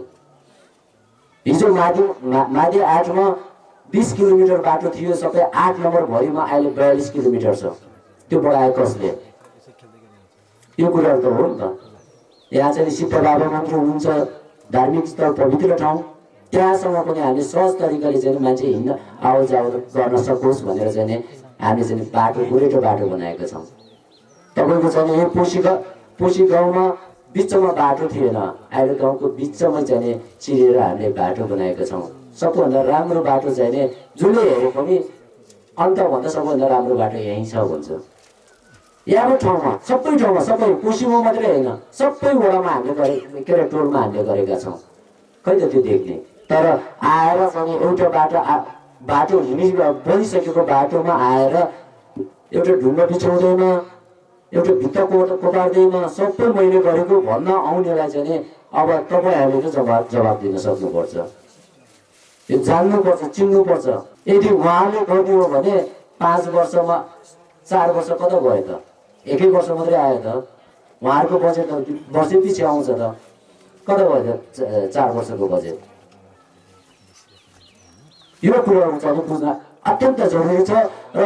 हिजो माथि 8मा 20 किलोमिटर बाटो थियो, सबै 8 नम्बर भरिमा अहिले 42 किलोमिटर छ। त्यो बढाएको कसले? यो कुराहरू त हो नि त। यहाँ चाहिँ सिद्ध बाबा मन्दिर हुनुहुन्छ, धार्मिक स्थल, पवित्र ठाउँ, त्यहाँसम्म पनि हामीले सहज तरिकाले चाहिँ मान्छे हिँड्न आवाजावत गर्न सकोस् भनेर चाहिँ हामीले चाहिँ बाटो गोरेटो बाटो बनाएका छौँ। तपाईँको चाहिँ यो पोसी गाउँमा बिचमा बाटो थिएन, अहिले गाउँको बिचमै चाहिँ चिरेर हामीले बाटो बनाएका छौँ। सबभन्दा राम्रो बाटो चाहिँ जसले हेरे पनि अन्तभन्दा सबभन्दा राम्रो बाटो यहीँ छ भन्छ। यहाँको ठाउँमा सबै पोसीमा मात्रै होइन, सबै वडामा हामीले के अरे टोलमा हामीले गरेका छौँ। खै त त्यो देख्ने। तर आएर पनि एउटा बाटो बनिसकेको बाटोमा आएर एउटा ढुङ्गा बिछाउँदैन, एउटा भित्ता कोपार्दैन, सबै मैले गरेको भन्न आउनेलाई चाहिँ अब तपाईँहरूले चाहिँ जवाब दिन सक्नुपर्छ। यो जान्नुपर्छ, चिन्नुपर्छ। यदि उहाँले गर्ने हो भने 5 वर्षमा 4 वर्ष कता गयो त? 1 वर्ष मात्रै आयो त। उहाँहरूको बजेट त वर्षै पछि आउँछ त, कता गयो त 4 वर्षको बजेट? यो कुराहरू चाहिँ बुझ्न अत्यन्त जरुरी छ। र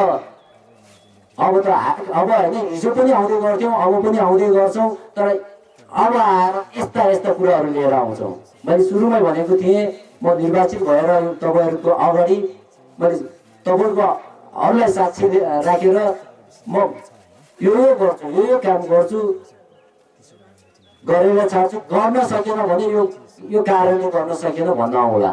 अब होइन, हिजो पनि आउँदै गर्थ्यौँ, अब पनि आउँदै गर्छौँ, तर अब आएर यस्ता कुराहरू लिएर आउँछौँ। मैले सुरुमै भनेको थिएँ, म निर्वाचित भएर तपाईँहरूको अगाडि मैले तपाईँहरूकोहरूलाई साक्षी राखेर म यो गर्छु, यो काम गर्छु, गरेर छाड्छु। गर्न सकेन भने यो कारणले गर्न सकेन भन्न आउला।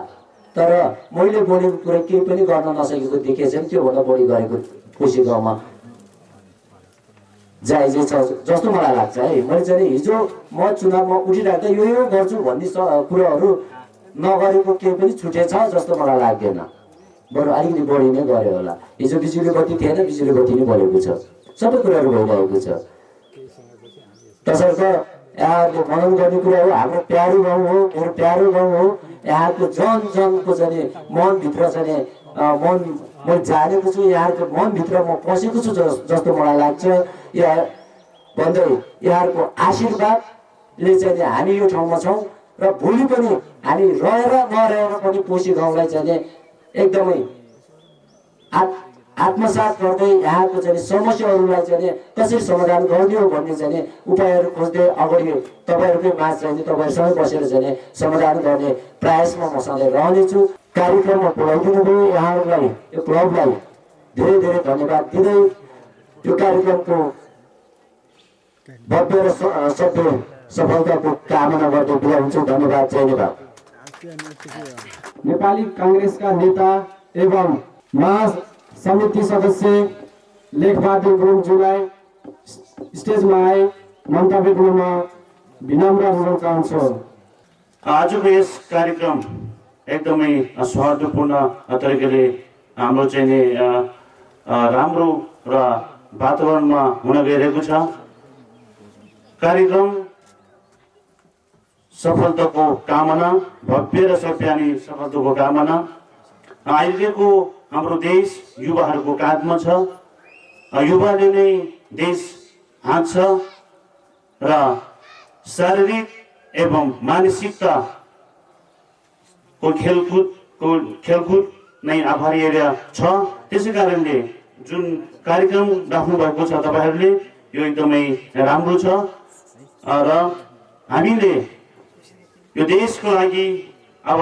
तर मैले बोलेको कुरा केही पनि गर्न नसकेको देखेको छैन, त्योभन्दा बढी गरेको कोशी गाउँमा जायजै छ जस्तो मलाई लाग्छ है। मैले चाहिँ हिजो म चुनावमा उठिराख्दा यो गर्छु भन्ने कुराहरू नगरेको केही पनि छुटेछ जस्तो मलाई लाग्दैन। बरु अलिकति बढी नै गऱ्यो होला। हिजो बिजुली बत्ती थिएन, बिजुली बत्ती नै बढेको छ, सबै कुराहरू भइरहेको छ। तसर्थ यहाँहरूले मनन गर्ने कुरा हो। हाम्रो प्यारो गाउँ हो, मेरो प्यारो गाउँ हो। यहाँको जन जनको चाहिँ मनभित्र चाहिँ मन म जानेको छु, यहाँको मनभित्र म पसेको छु जस्तो मलाई लाग्छ। यहाँ भन्दै यहाँहरूको आशीर्वादले चाहिँ हामी यो ठाउँमा छौँ र भोलि पनि हामी रहेर नरहेर पनि पोसी गाउँलाई चाहिँ एकदमै आत्मसात गर्दै यहाँको चाहिँ समस्याहरूलाई चाहिँ कसरी समाधान गर्ने हो भन्ने चाहिँ उपायहरू खोज्दै अगाडि तपाईँहरूकै माझ चाहिँ तपाईँहरूसँगै बसेर चाहिँ समाधान गर्ने प्रयासमा म सधैँ रहनेछु। कार्यक्रममा पुर्याइदिनु भयो यहाँहरूलाई, यो क्लबलाई धेरै धेरै धन्यवाद दिँदै यो कार्यक्रमको भव्य र सभ्य सफलताको कामना गर्दै बिदा हुन्छु। धन्यवाद, जय नेपाल। नेपाली काङ्ग्रेसका नेता एवं महासमिति सदस्य लेखबहादुर गुरुङज्यूलाई स्टेजमा आए मन्तव्य दिनमा विनम्र अनुरोध चाहन्छु। आजको यस कार्यक्रम एकदमै सौहार्दपूर्ण तरिकाले हाम्रो चाहिँ नि राम्रो र वातावरणमा हुन गइरहेको छ। कार्यक्रम सफलताको कामना, भव्य र सभ्यानी सफलताको कामना। अहिलेको हाम्रो देश युवाहरूको काँधमा छ। युवाले नै देश हाँक्छ र शारीरिक एवं मानसिकताको खेलकुद नै आभारी एरिया छ। त्यसै कारणले जुन कार्यक्रम राख्नु भएको छ तपाईँहरूले यो एकदमै राम्रो छ र हामीले यो देशको लागि अब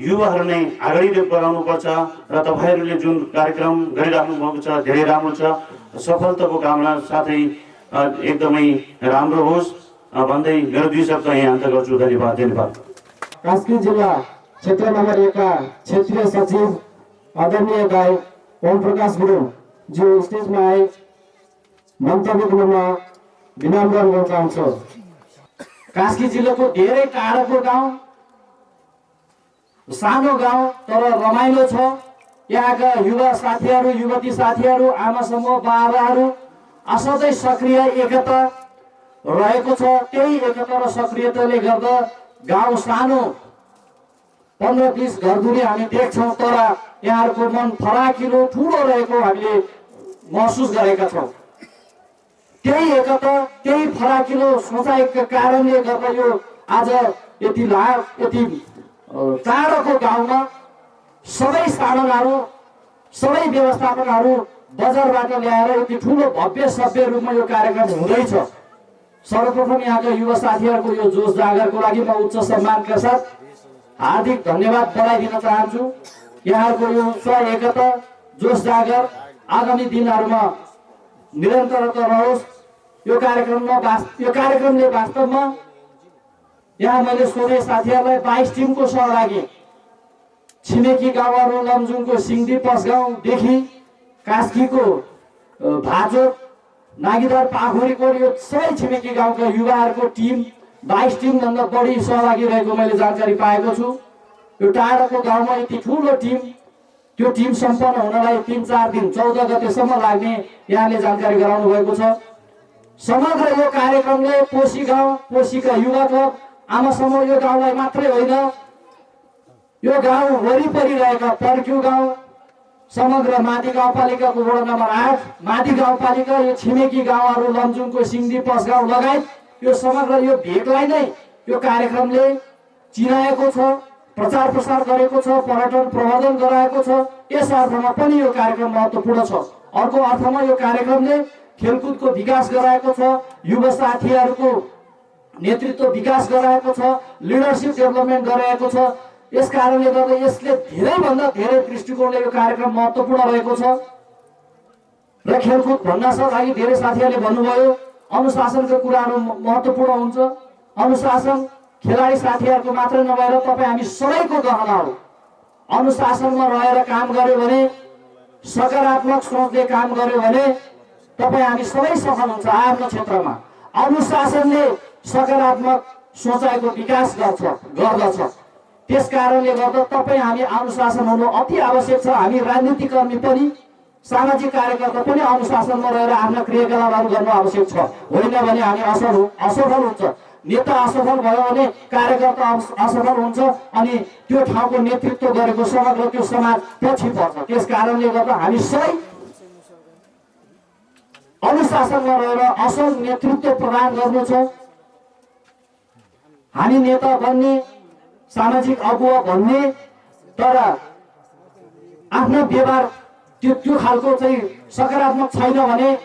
युवाहरू नै अगाडि बढाउनुपर्छ र तपाईँहरूले जुन कार्यक्रम गरिराख्नु भएको छ धेरै राम्रो छ। सफलताको कामना साथै एकदमै राम्रो होस् भन्दै मेरो 2 शब्द यहाँ अन्त गर्छु। धन्यवाद, धन्यवाद। कास्की जिल्ला क्षेत्र नम्बर 1 का क्षेत्रीय सचिव आदरणीय गायक ओम प्रकाश गुरुङ जो स्टेजमा आए मन्तव्य दिनमा विनम्र अनुरोध चाहन्छु। कास्की जिल्लाको धेरै टाढाको गाउँ, सानो गाउँ तर रमाइलो छ। यहाँका युवा साथीहरू, युवती साथीहरू, आमा समूह, बाबाहरू असाध्यै सक्रिय एकता रहेको छ। त्यही एकता र सक्रियताले गर्दा गाउँ सानो 15-20 घरधुरी हामी देख्छौँ तर यहाँहरूको मन फराकिलो ठुलो रहेको हामीले महसुस गरेका छौँ। त्यही एकता, त्यही फराकिलो सोचाइका कारणले गर्दा यो आज यति टाढोको गाउँमा सबै साधनहरू, सबै व्यवस्थापनहरू बजारबाट ल्याएर यति ठुलो भव्य सभ्य रूपमा यो कार्यक्रम हुँदैछ। सर्वप्रथम यहाँका युवा साथीहरूको यो जोस जागरको लागि म उच्च सम्मानका साथ हार्दिक धन्यवाद बधाई दिन चाहन्छु। यहाँहरूको यो उत्साह, एकता, जोस जागर आगामी दिनहरूमा निरन्तरता रहोस्। यो कार्यक्रमले वास्तवमा यहाँ मैले सोधे साथीहरूलाई 22 टिमको सहभागी छिमेकी गाउँहरू लमजुङको सिङदी पसगाउँदेखि कास्कीको भाजोट, नागीदार, पाखुरीको यो सबै छिमेकी गाउँका युवाहरूको टिम 22 टिमभन्दा बढी सहभागी रहेको मैले जानकारी पाएको छु। यो टाढाको गाउँमा यति ठुलो टिम, त्यो टिम सम्पन्न हुनलाई 3-4 दिन 14 गतेसम्म लाग्ने यहाँले जानकारी गराउनु भएको छ। समग्र यो कार्यक्रमले पोसी गाउँ, पोसीका युवा क्लब, आमा समूह यो गाउँलाई मात्रै होइन, यो गाउँ वरिपरि रहेका पर्क्यु गाउँ, समग्र माथि गाउँपालिकाको वडा नम्बर 8 माथि गाउँपालिका, यो छिमेकी गाउँहरू लमजुङको सिङदी पसगाउँ लगायत यो समग्र यो भेगलाई नै यो कार्यक्रमले चिनाएको छ, प्रचार प्रसार गरेको छ, पर्यटन प्रवर्धन गराएको छ। यस अर्थमा पनि यो कार्यक्रम महत्त्वपूर्ण छ। अर्को अर्थमा यो कार्यक्रमले खेलकुदको विकास गराएको छ, युवा साथीहरूको नेतृत्व विकास गराएको छ, लिडरसिप डेभलपमेन्ट गराएको छ। यस कारणले गर्दा यसले धेरैभन्दा धेरै दृष्टिकोणले यो कार्यक्रम महत्त्वपूर्ण रहेको छ। र खेलकुद भन्नाका लागि धेरै साथीहरूले भन्नुभयो अनुशासनको कुराहरू महत्त्वपूर्ण हुन्छ। अनुशासन खेलाडी साथीहरूको मात्रै नभएर तपाईँ हामी सबैको गहना हो। अनुशासनमा रहेर काम गर्यो भने, सकारात्मक सोचले काम गर्यो भने तपाईँ हामी सबै सफल हुन्छ आफ्नो क्षेत्रमा। अनुशासनले सकारात्मक सोचाइको विकास गर्दछ। त्यस कारणले गर्दा तपाईँ हामी अनुशासन हुनु अति आवश्यक छ। हामी राजनीतिक कर्मी पनि, सामाजिक कार्यकर्ता पनि अनुशासनमा रहेर आफ्ना क्रियाकलापहरू गर्नु आवश्यक छ। होइन भने हामी असफल हुन्छ। नेता असफल भयो भने कार्यकर्ता असफल हुन्छ अनि त्यो ठाउँको नेतृत्व गरेको समग्र त्यो समाज पछि पर्छ। त्यस कारणले गर्दा हामी सबै अनुशासनमा रहेर असल नेतृत्व प्रदान गर्नु छ। हामी नेता बन्ने, सामाजिक अगुवा भन्ने, तर आफ्नो व्यवहार त्यो खालको चाहिँ सकारात्मक छैन भने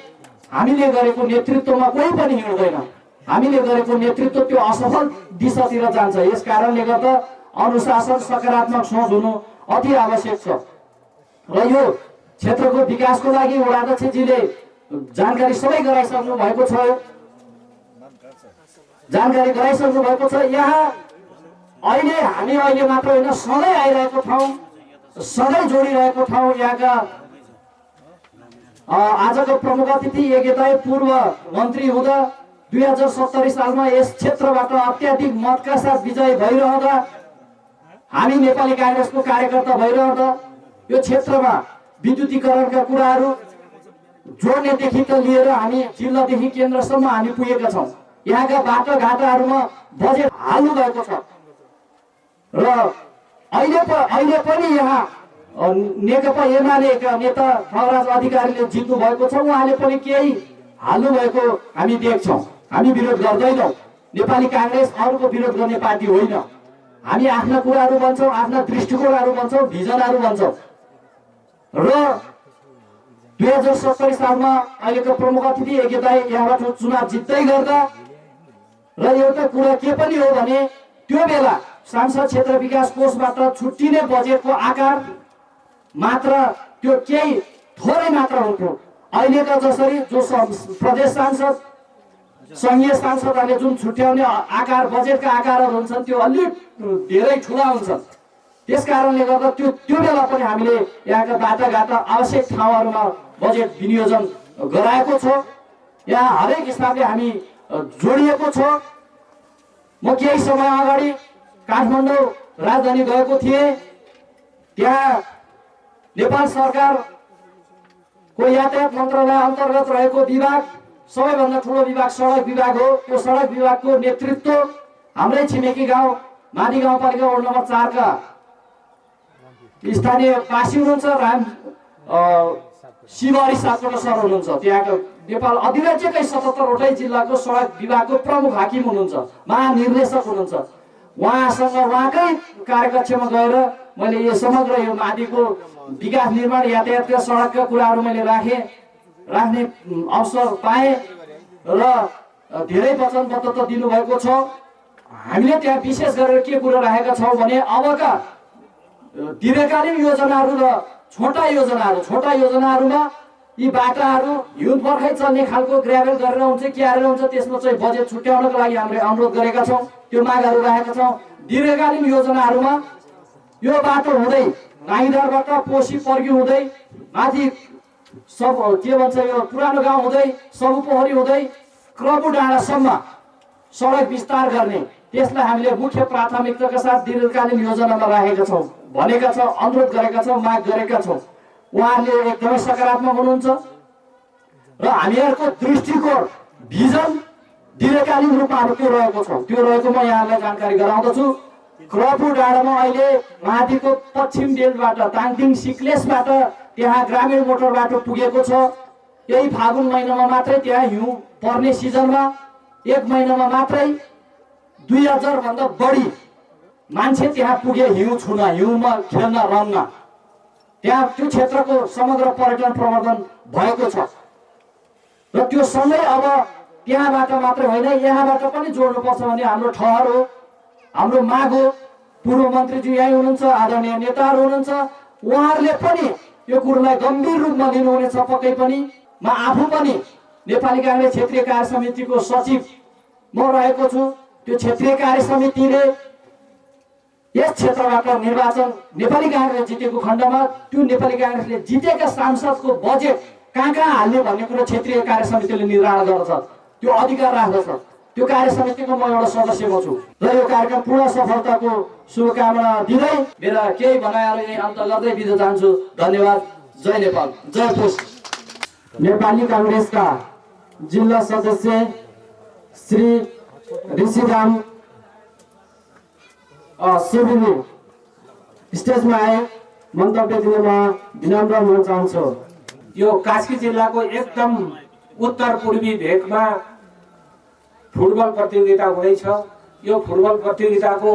हामीले गरेको नेतृत्वमा कोही पनि हिँड्दैन। हामीले गरेको नेतृत्व त्यो असफल दिशातिर जान्छ। यस कारणले गर्दा अनुशासन, सकारात्मक सोच हुनु अति आवश्यक छ। र यो क्षेत्रको विकासको लागि वडाध्यक्षजीले जानकारी सबै गराइसक्नु भएको छ। यहाँ अहिले मात्र होइन, सधैँ आइरहेको ठाउँ, सधैँ जोडिरहेको ठाउँ। यहाँका आजको प्रमुख अतिथि यज्ञदाय पूर्व मन्त्री हुँदा 2070 सालमा यस क्षेत्रबाट अत्याधिक मतका साथ विजय भइरहँदा, हामी नेपाली कांग्रेसको कार्यकर्ता भइरहँदा यो क्षेत्रमा विद्युतीकरणका कुराहरू जोड्नेदेखि त लिएर हामी जिल्लादेखि केन्द्रसम्म हामी पुगेका छौँ। यहाँका बाटोघाटाहरूमा बजेट हाल्नु भएको छ र अहिले पनि यहाँ नेकपा एमालेका नेता खगराज अधिकारीले जित्नु भएको छ। उहाँले पनि केही हाल्नु भएको हामी देख्छौँ। हामी विरोध गर्दैनौँ। नेपाली कांग्रेस अरूको विरोध गर्ने पार्टी होइन। हामी आफ्ना कुराहरू भन्छौँ, आफ्ना दृष्टिकोणहरू भन्छौँ, भिजनहरू भन्छौँ। र 2070 सालमा अहिलेको प्रमुख अतिथि यज्ञदाय यहाँबाट चुनाव जित्दै गर्दा र एउटा कुरा के पनि हो भने त्यो बेला सांसद क्षेत्र विकास कोषबाट छुट्टिने बजेटको आकार मात्र त्यो केही थोरै मात्र हुन्थ्यो। अहिलेका जसरी जो प्रदेश सांसद, संघीय सांसदहरूले जुन छुट्याउने आकार, बजेटका आकारहरू हुन्छन् त्यो अलि धेरै ठुला हुन्छन्। त्यस कारणले गर्दा त्यो बेला पनि हामीले यहाँका बाटाघाटा आवश्यक ठाउँहरूमा बजेट विनियोजन गराएको छ। यहाँ हरेक हिसाबले हामी जोडिएको छ। म केही समय अगाडि काठमाडौँ राजधानी गएको थिएँ। त्यहाँ नेपाल सरकारको यातायात मन्त्रालय अन्तर्गत रहेको विभाग, सबैभन्दा ठुलो विभाग सडक विभाग हो। त्यो सडक विभागको नेतृत्व हाम्रै छिमेकी गाउँ माडी गाउँपालिका वडा नम्बर 4 का स्थानीय वासी हुनुहुन्छ, शिवहरी सापकोटा सर हुनुहुन्छ। त्यहाँको नेपाल अधिराज्यकै 77वटै जिल्लाको सडक विभागको प्रमुख हाकिम हुनुहुन्छ, महानिर्देशक हुनुहुन्छ। उहाँसँग उहाँकै कार्यकक्षमा गएर मैले यो समग्र यो माडीको विकास, निर्माण, यातायातका सडकका कुराहरू मैले राख्ने अवसर पाएँ र धेरै वचनबद्धता दिनुभएको छ। हामीले त्यहाँ विशेष गरेर के कुरा राखेका छौँ भने अबका दीर्घकालीन योजनाहरू र छोटा योजनाहरूमा यी बाटाहरू हिउँ बर्खै चल्ने खालको ग्राभेल गरेर हुन्छ, क्यारेर हुन्छ, त्यसमा चाहिँ बजेट छुट्याउनको लागि हामीले अनुरोध गरेका छौँ। त्यो मागहरू राखेका छौँ। दीर्घकालीन योजनाहरूमा यो बाटो हुँदै गाईधारबाट पोसी पर्गी हुँदै माथि सब के भन्छ यो पुरानो गाउँ हुँदै सबुपोखरी हुँदै क्रबु डाँडासम्म सडक विस्तार गर्ने, त्यसलाई हामीले मुख्य प्राथमिकताका साथ दीर्घकालीन योजनामा राखेका छौँ, भनेका छौँ, अनुरोध गरेका छौँ, माग गरेका छौँ। उहाँहरूले एकदमै सकारात्मक हुनुहुन्छ र हामीहरूको दृष्टिकोण, भिजन दीर्घकालीन रूपमा त्यो रहेको छ। त्यो रहेको म यहाँलाई जानकारी गराउँदछु। क्रबु डाँडामा अहिले माथिको पश्चिम बेल्टबाट ताङतिङ सिक्लेसबाट त्यहाँ ग्रामीण मोटर बाटो पुगेको छ। यही फागुन महिनामा मात्रै त्यहाँ हिउँ पर्ने सिजनमा 1 महिनामा मात्रै 2000 भन्दा बढी मान्छे त्यहाँ पुगे हिउँ छुन, हिउँमा खेल्न, रम्न। त्यहाँ त्यो क्षेत्रको समग्र पर्यटन प्रवर्धन भएको छ र त्यो सँगै अब त्यहाँबाट मात्रै होइन, यहाँबाट पनि जोड्नुपर्छ भन्ने हाम्रो ठहर हो, हाम्रो माग हो। पूर्व मन्त्रीज्यू यहीँ हुनुहुन्छ, आदरणीय नेताहरू हुनुहुन्छ। उहाँहरूले पनि यो कुरोलाई गम्भीर रूपमा लिनुहुनेछ पक्कै पनि। म आफू पनि नेपाली कांग्रेस क्षेत्रीय कार्य समितिको सचिव म रहेको छु। त्यो क्षेत्रीय कार्य समितिले यस क्षेत्रबाट निर्वाचन नेपाली कांग्रेस जितेको खण्डमा त्यो नेपाली कांग्रेसले जितेका सांसदको बजेट कहाँ हाल्ने भन्ने कुरो क्षेत्रीय कार्य समितिले निर्धारण गर्दछ, त्यो अधिकार राख्दछ। त्यो कार्य समितिको म एउटा सदस्य म छु र यो कार्यक्रम पूर्ण सफलताको शुभकामना दिँदै मेरा केही भनाइहरू यही अन्त गर्दै बिदा चाहन्छु। धन्यवाद। जय नेपाल, जय पुस। नेपाली कांग्रेसका जिल्ला सदस्य श्री ऋषिराम सेविनी स्टेजमा आए मन्तव्य दिन म विनम्र हुन चाहन्छु। यो कास्की जिल्लाको एकदम उत्तर पूर्वी भेगमा फुटबल प्रतियोगिता हुँदैछ। यो फुटबल प्रतियोगिताको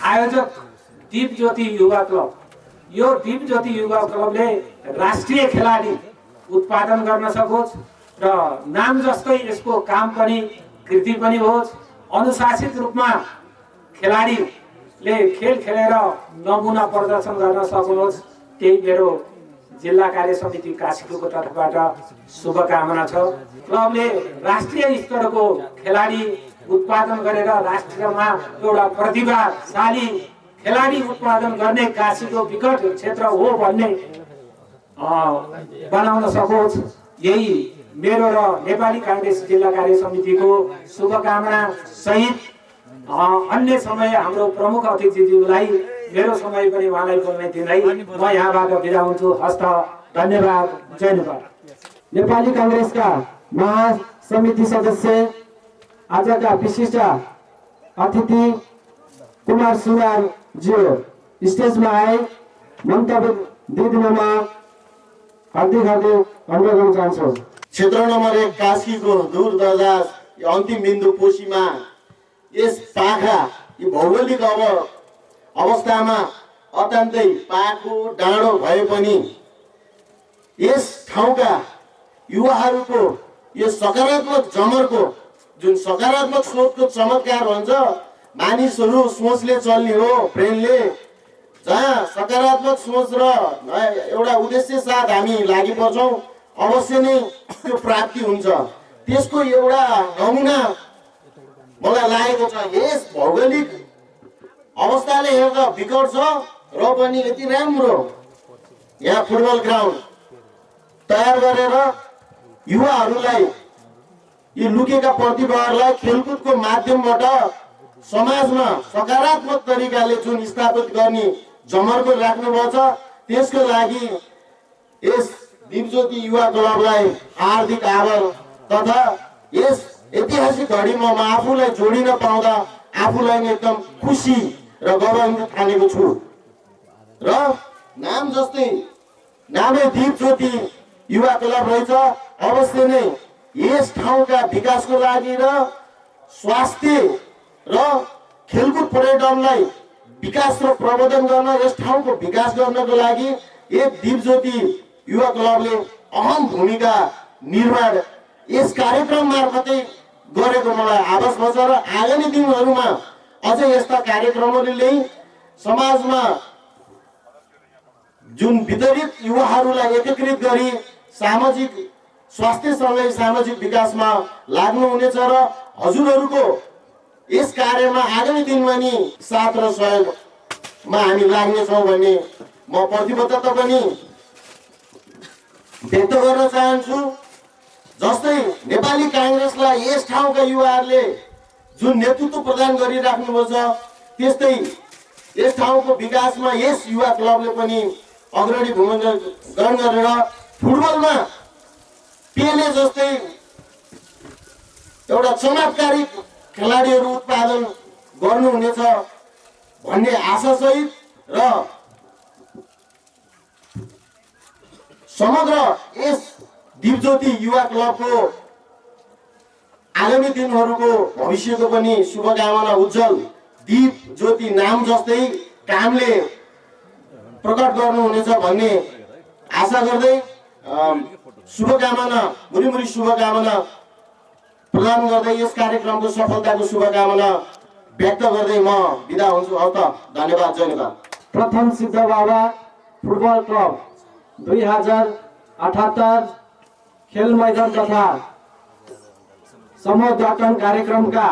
आयोजक दीप ज्योति युवा क्लब, यो दीप ज्योति युवा क्लबले राष्ट्रिय खेलाडी उत्पादन गर्न सकोस् र नाम जस्तै यसको काम पनि कृति पनि होस्। अनुशासित रूपमा खेलाडीले खेल खेलेर नमुना प्रदर्शन गर्न सकोस्, त्यही मेरो जिल्ला कार्य समिति कास्कीको तर्फबाट शुभकामना छ। क्लबले राष्ट्रिय स्तरको खेलाडी उत्पादन गरेर राष्ट्रमा एउटा प्रतिभाशाली खेलाडी उत्पादन गर्ने काशीको विकट क्षेत्र हो भन्ने बनाउन सकोस्, यही मेरो र नेपाली कांग्रेस जिल्ला कार्य समितिको शुभकामना सहित अन्य समय हाम्रो प्रमुख अतिथिज्यूलाई मेरो समय पनि उहाँलाई बोल्ने दिँदै म यहाँबाट बिदा हुन्छु। हस्त, धन्यवाद, जय नेपाल। नेपाली कांग्रेसका महासमिति सदस्य आजका विशिष्ट अतिथि कुमार सुनार ज्यू स्टेजमा आए मन्तव्य दिदिनमा हार्दिक अनुरोध गर्न चाहन्छु। क्षेत्र नम्बर 1 कास्कीको दूर दराज अन्तिम बिन्दु पोसीमा यस पाखा यो भौगोलिक अवस्थामा अत्यन्तै पाखो डाँडो भए पनि यस ठाउँका युवाहरूको यो सकारात्मक जमरको जुन सकारात्मक सोचको चमत्कार हुन्छ, मानिसहरू सोचले चल्ने हो, ब्रेनले, जहाँ सकारात्मक सोच र एउटा उद्देश्य साथ हामी लागि पर्छौँ अवश्य नै त्यो प्राप्ति हुन्छ। त्यसको एउटा नमुना मलाई लागेको छ। यस भौगोलिक अवस्थाले हेर्दा विकट छ र पनि यति राम्रो यहाँ फुटबल ग्राउन्ड तयार गरेर युवाहरूलाई यी लुकेका प्रतिभाहरूलाई खेलकुदको माध्यमबाट समाजमा सकारात्मक तरिकाले जुन स्थापित गर्ने जमर्को राख्नुभएको छ, त्यसको लागि यस दीपज्योति युवा क्लबलाई हार्दिक आभार तथा यस ऐतिहासिक घडीमा म आफूलाई जोडिन पाउँदा आफूलाई नै एकदम खुसी र गौरवान्वित ठानेको छु। र नाम जस्तै नामै दीपज्योति युवा क्लब रहेछ, अवश्य नै यस ठाउँका विकासको लागि र स्वास्थ्य र खेलकुद पर्यटनलाई विकास र प्रवर्धन गर्न, यस ठाउँको विकास गर्नको लागि एक दीपज्योति युवा क्लबले अहम भूमिका निर्माण यस कार्यक्रम मार्फतै गरेको मलाई आभास छ र आगामी दिनहरूमा अझै यस्ता कार्यक्रमहरूले समाजमा जुन वितरित युवाहरूलाई एकीकृत गरी सामाजिक स्वास्थ्यसँगै सामाजिक विकासमा लाग्नुहुनेछ र हजुरहरूको यस कार्यमा आगामी दिनमा नि साथ र सहयोगमा हामी लाग्नेछौँ भन्ने म प्रतिबद्धता पनि व्यक्त गर्न चाहन्छु। जस्तै नेपाली कांग्रेसलाई यस ठाउँका युवाहरूले जुन नेतृत्व प्रदान गरिराख्नुभएको छ, त्यस्तै यस ठाउँको विकासमा यस युवा क्लबले पनि अग्रणी भूमिका ग्रहण गरेर फुटबलमा पेले जस्तै एउटा चमत्कारिक खेलाडीहरू उत्पादन गर्नुहुनेछ भन्ने आशासहित र समग्र यस दीपज्योति युवा क्लबको आगामी दिनहरूको भविष्यको पनि शुभकामना उज्जवल दीप ज्योति नाम जस्तै कामले प्रकट गर्नुहुनेछ भन्ने आशा गर्दै शुभकामना मुरी शुभकामना प्रदान गर्दै यस कार्यक्रमको सफलताको शुभकामना व्यक्त गर्दै म बिदा हुन्छु। हस्त, धन्यवाद, जय नेपाल। प्रथम सिद्ध बाबा फुटबल क्लब 2078 खेल मैदान तथा समुद्घाटन कार्यक्रमका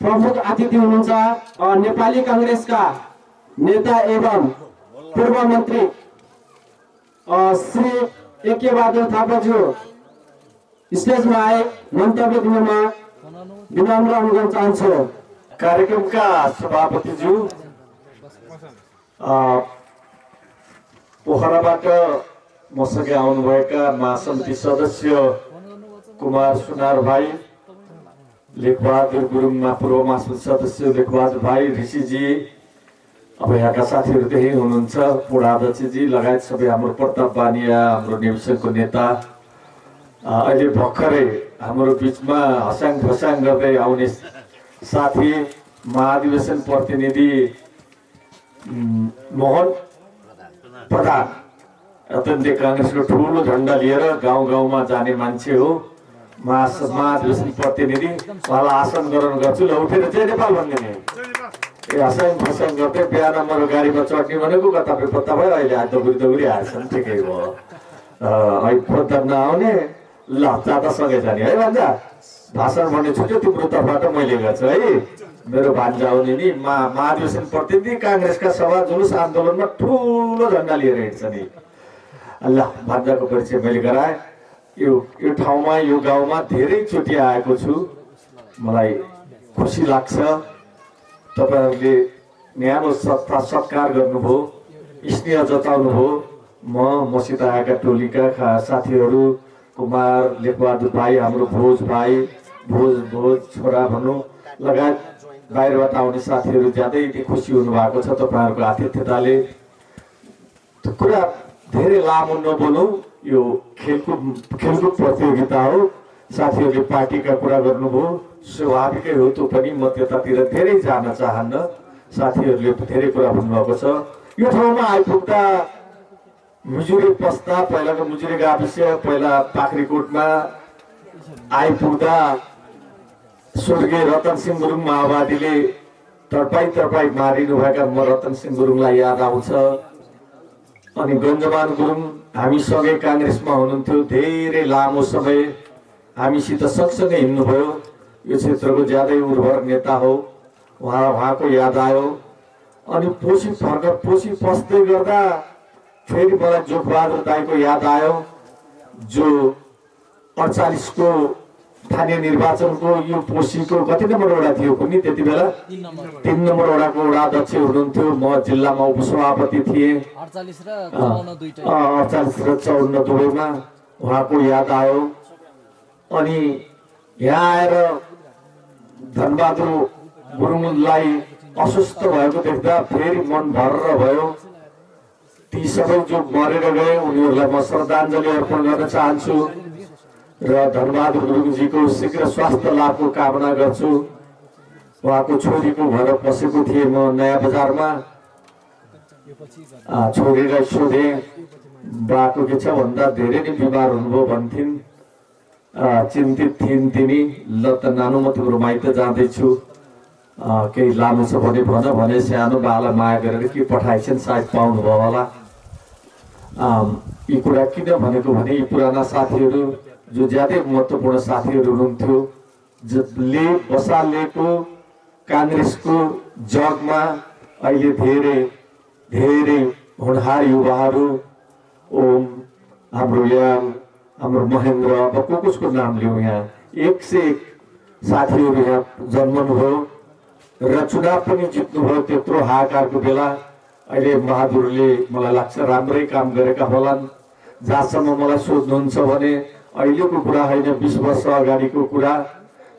प्रमुख अतिथि हुनुहुन्छ नेपाली कांग्रेसका नेता एवं पूर्व मन्त्री श्री एके बहादुर थापाज्यू स्टेजमा आए मन्तव्य दिनमा विनम्र अनुरोध चाहन्छु। कार्यक्रमका सभापतिज्यू, पोखराबाट मसँगै आउनुभएका महासमिति सदस्य कुमार सुनार भाइ, लेखबहादुर गुरुङमा पूर्व महासमिति सदस्य लेखबहादुर भाइ ऋषिजी, अब यहाँका साथीहरू त्यही हुनुहुन्छ, पूर्णाध्यक्षजी लगायत सबै हाम्रो प्रताप बानिया, हाम्रो नेविसङ्घको नेता, अहिले भर्खरै हाम्रो बिचमा हसाङ फसाङ गर्दै आउने साथी महाधिवेशन प्रतिनिधि मोहन प्रधान, अत्यन्तै काङ्ग्रेसको ठुलो झन्डा लिएर गाउँ गाउँमा जाने मान्छे हो, महाधिवेशन प्रतिनिधि। उहाँलाई आसन गराउन गर्छु, ल उठेर जय नेपाल भनिदिने। ए हसाङ फसाङ गर्दै बिहान मेरो गाडीमा चढ्ने भनेको कता पत्ता भयो, अहिले आज दगुरी आएछन्, ठिकै भयो। अहिले खोज्दा नआउने, ल जाँदा सँगै जाने है भान्जा, भाषण भन्ने छुट्यो तिम्रो तर्फबाट मैले गर्छु है। मेरो भान्जा आउने नि महाधिवेशन प्रतिनिधि काङ्ग्रेसका सभा जुलुस आन्दोलनमा ठुलो झन्डा लिएर हिँड्छ नि। ल भान्जाको परिचय मैले गराएँ। यो ठाउँमा यो गाउँमा धेरैचोटि आएको छु, मलाई खुसी लाग्छ। तपाईँहरूले न्यानो सत्कार गर्नुभयो, स्नेह जताउनुभयो। मसित आएका टोलीका साथीहरू कुमार लेखबहादुर भाइ, हाम्रो भोज भाइ, भोज छोरा भनौँ लगायत बाहिरबाट आउने साथीहरू ज्यादै खुसी हुनुभएको छ तपाईँहरूको आतिथ्यताले। त्यो कुरा धेरै लामो नबोलौँ, यो खेलकुद प्रतियोगिता हो। साथीहरूले पार्टीका कुरा गर्नुभयो, स्वाभाविकै हो त्यो पनि। म त्यतातिर धेरै जान चाहन्न, साथीहरूले धेरै कुरा भन्नुभएको छ। यो ठाउँमा आइपुग्दा मुजुरी पस्दा, पहिलाको मुजुरी गाविस, पहिला पाखरीकोटमा आइपुग्दा स्वर्गीय रतन सिंह गुरुङ माओवादीले तर्पाई मारिनुभएका म रतन सिंह गुरुङलाई याद आउँछ। अनि गञ्जमान गुरुङ हामीसँगै काङ्ग्रेसमा हुनुहुन्थ्यो, धेरै लामो समय हामीसित सँगसँगै हिँड्नुभयो। यो क्षेत्रको ज्यादै उर्वर नेता हो, उहाँको याद आयो। अनि पोसी पस्दै गर्दा फेरि मलाई जोखबहादुर दाईको याद आयो, जो 48को स्थानीय निर्वाचनको यो पोसीको कति नम्बर वडा थियो कुनै त्यति बेला 3 नम्बर वडाको वडा अध्यक्ष हुनुहुन्थ्यो। म जिल्लामा उपसभापति थिएँ 48 र 54 दुवैमा। उहाँको याद आयो। अनि यहाँ आएर धनबहादुर गुरुङलाई अस्वस्थ भएको देख्दा फेरि मन भर्र भयो। ती सबै जो मरेर गए उनीहरूलाई म श्रद्धाञ्जली अर्पण गर्न चाहन्छु र धनबहादुर गुरुङजीको शीघ्र स्वास्थ्य लाभको कामना गर्छु। उहाँको छोरीको घर बसेको थिएँ म नयाँ बजारमा। छोरीलाई सोधेँ बाको के छ भन्दा धेरै नै बिमार हुनुभयो भन्थिन्। चिन्तित थिइन् तिनी। ल त नानु म तिम्रो माइत जाँदैछु, केही लानु छ भने सानो बाला माया गरेर के पठाइछन्, सायद पाउनुभयो होला। यी कुरा किन भनेको भने यी पुराना साथीहरू जो ज्यादै महत्त्वपूर्ण साथीहरू हुनुहुन्थ्यो, जसले बसालेको काङ्ग्रेसको जगमा अहिले धेरै होनहार युवाहरू, ओम, हाम्रो याम, हाम्रो महेन्द्र, अब कसको नाम लिउँ, यहाँ 1 से 1 साथीहरू यहाँ जन्मनुभयो र चुनाव पनि जित्नुभयो। त्यत्रो हाहाकारको बेला अहिले बहादुरले मलाई लाग्छ राम्रै काम गरेका होलान्। जहाँसम्म मलाई सोध्नुहुन्छ भने अहिलेको कुरा होइन, 20 वर्ष अगाडिको कुरा।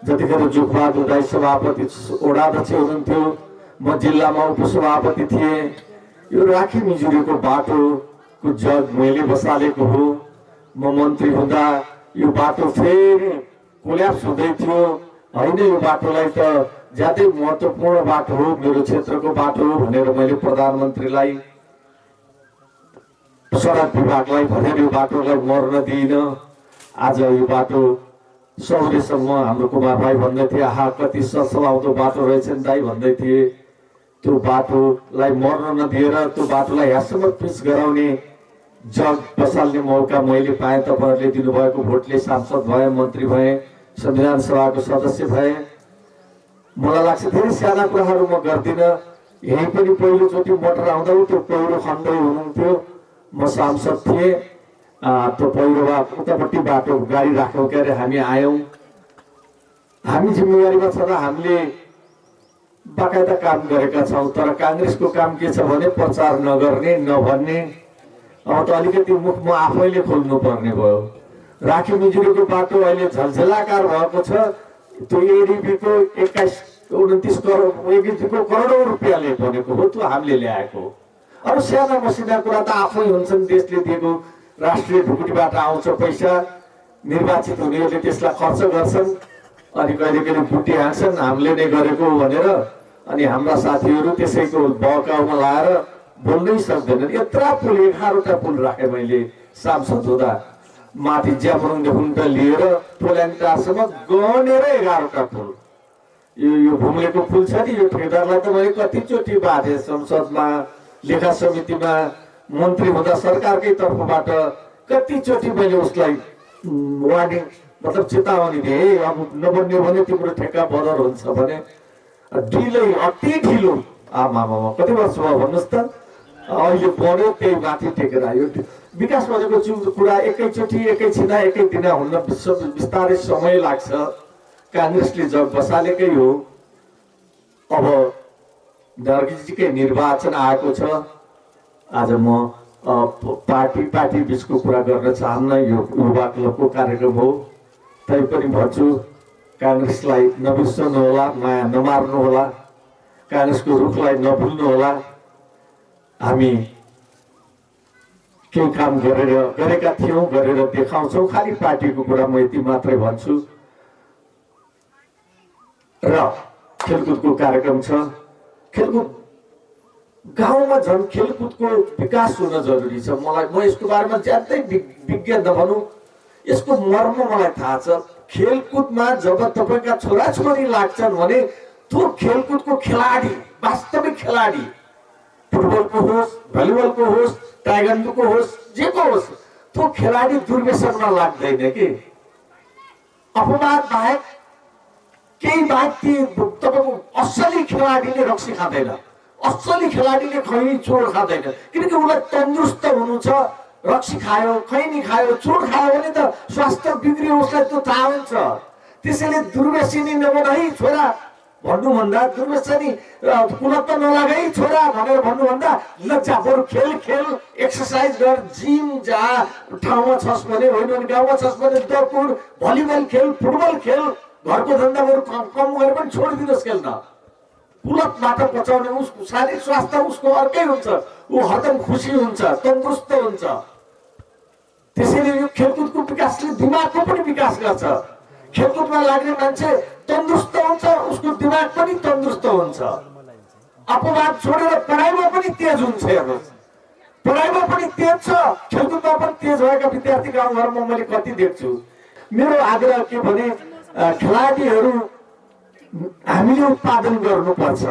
जतिखेर जोखबहादुर दाई सभापति वडाध्यक्ष हुनुहुन्थ्यो, म जिल्लामा उपसभापति थिएँ। यो राखी मिजुरीको बाटोको जग मैले बसालेको हो। म मन्त्री हुँदा यो बाटो फेरि कोल्याप्स हुँदै थियो। होइन, यो बाटोलाई त ज्यादै महत्त्वपूर्ण बाटो हो, मेरो क्षेत्रको बाटो हो भनेर मैले प्रधानमन्त्रीलाई, सडक विभागलाई भनेर यो बाटोलाई मर्न दिइनँ। आज यो बाटो सौरेसम्म हाम्रो कुमार भाइ भन्दै थिए, आहा कति सलाउँदो बाटो रहेछन् दाई भन्दै थिए। त्यो बाटोलाई मर्न नदिएर त्यो बाटोलाई यहाँसम्म पिच गराउने जग बसाल्ने मौका मैले पाएँ। तपाईँहरूले दिनुभएको भोटले सांसद भएँ, मन्त्री भएँ, संविधान सभाको सदस्य भएँ। मलाई लाग्छ धेरै साना कुराहरू म गर्दिनँ। यहीँ पनि पहिलोचोटि मोटर आउँदा त्यो पहिरो खन्दै हुनुहुन्थ्यो, म सांसद थिएँ। त्यो पहिरोमा उतापट्टि बाटो गाडी राख्यौँ के अरे हामी आयौँ। हामी जिम्मेवारीमा छँदा हामीले बाकायदा काम गरेका छौँ। तर काङ्ग्रेसको काम के छ भने प्रचार नगर्ने, नभन्ने। अब त अलिकति मुख म आफैले खोल्नु पर्ने भयो। राखी मिजुरीको बाटो अहिले झलझलाकार भएको छ। त्यो एडिबीको 29 करोड एडिबीको करोडौँ रुपियाँले बनेको हो, त्यो हामीले ल्याएको हो। अरू साना मसिना कुरा त आफै हुन्छन्, देशले दिएको राष्ट्रिय ढुकुटीबाट आउँछ पैसा, निर्वाचित हुनेहरूले त्यसलाई खर्च गर्छन्, अनि कहिले कहिले बुटी हाँक्छन् हामीले नै गरेको भनेर, अनि हाम्रा साथीहरू त्यसैको बहकाउमा लाएर बोल्नै सक्दैनन्। यत्रा पुल 11वटा पुल राखेँ मैले सांसद हुँदा, माथि ज्यापुङदेखि लिएर पोल्याङटासम्म गनेर 11वटा पुल। यो भुम्लेको पुल छ नि, यो ठेकेदारलाई त मैले कतिचोटि बाधे, संसदमा, लेखा समितिमा मन्त्री हुँदा सरकारकै तर्फबाट कतिचोटि मैले उसलाई वार्निङ मतलब चेतावनी दिए, अब नबन्यो भने तिम्रो ठेक्का बदर हुन्छ भने। ढिलै अति ढिलो, आमा कति वर्ष भयो भन्नुहोस् त, अहिले बढ्यो त्यही माथि टेकेर आयो। विकास भनेको कुरा एकैचोटि एकैछिन एकै दिन हुन्न, बिस्तारै समय लाग्छ। काङ्ग्रेसले जग बसालेकै हो। अब नरसिंहजीकै निर्वाचन आएको छ। आज म पार्टी बिचको कुरा गर्न चाहन्न, यो युवा क्लबको कार्यक्रम हो। तैपनि भन्छु काङ्ग्रेसलाई नबिर्सनु होला, माया नमार्नु होला, काङ्ग्रेसको रुखलाई नभुल्नु होला। हामी केही काम गरेका थियौँ, गरेर देखाउँछौँ। खालि पार्टीको कुरा म यति मात्रै भन्छु। र खेलकुदको कार्यक्रम छ। खेलकुद गाउँमा झन् खेलकुदको विकास हुन जरुरी छ। म यसको बारेमा ज्यादै विज्ञ नभनौँ, यसको मर्म मलाई थाहा छ। खेलकुदमा जब तपाईँका छोराछोरी लाग्छन् भने त्यो खेलकुदको खेलाडी, वास्तविक खेलाडी, फुटबलको होस्, भलिबलको होस्, ताइक्वान्डोको होस्, जेको होस्, त्यो खेलाडी दुर्व्यसनमा लाग्दैन कि। अपवाद बाहेक केही बाहेक तपाईँको असली खेलाडीले रक्सी खाँदैन, असली खेलाडीले खैनी चोर खाँदैन, किनकि उसलाई तन्दुरुस्त हुनु छ। रक्सी खायो, खैनी खायो, चोर खायो भने त स्वास्थ्य बिग्रियो, उसलाई त्यो थाहा हुन्छ। त्यसैले दुर्व्यसनी नबनाई छोरा भन्नुभन्दा, दुर्व्यसनी कुलत त नलगाई छोरा भनेर भन्नुभन्दा लज्जा, बरु खेल एक्सर्साइज गर, जिम जा, ठाउँमा छस् भने, होइन भने गाउँमा छस् भने दौड, भलिबल खेल, फुटबल खेल, घरको धन्दा बरु कम गरेर पनि छोडिदिनुहोस् खेल्न। कुलतबाट बचाउने उसको शारीरिक स्वास्थ्य उसको अर्कै हुन्छ, ऊ हरदम खुसी हुन्छ, तन्दुरुस्त हुन्छ। त्यसैले यो खेलकुदको विकासले दिमागको पनि विकास गर्छ। खेलकुदमा लाग्ने मान्छे तन्दुरुस्त हुन्छ, उसको दिमाग पनि तन्दुरुस्त हुन्छ। अपवाद छोडेर पढाइमा पनि तेज हुन्छ। हेर्नुहोस्, पढाइमा पनि तेज छ, खेलकुदमा पनि तेज भएका विद्यार्थी गाउँघरमा मैले कति देख्छु। मेरो आग्रह के भने खेलाडीहरू हामीले उत्पादन गर्नुपर्छ।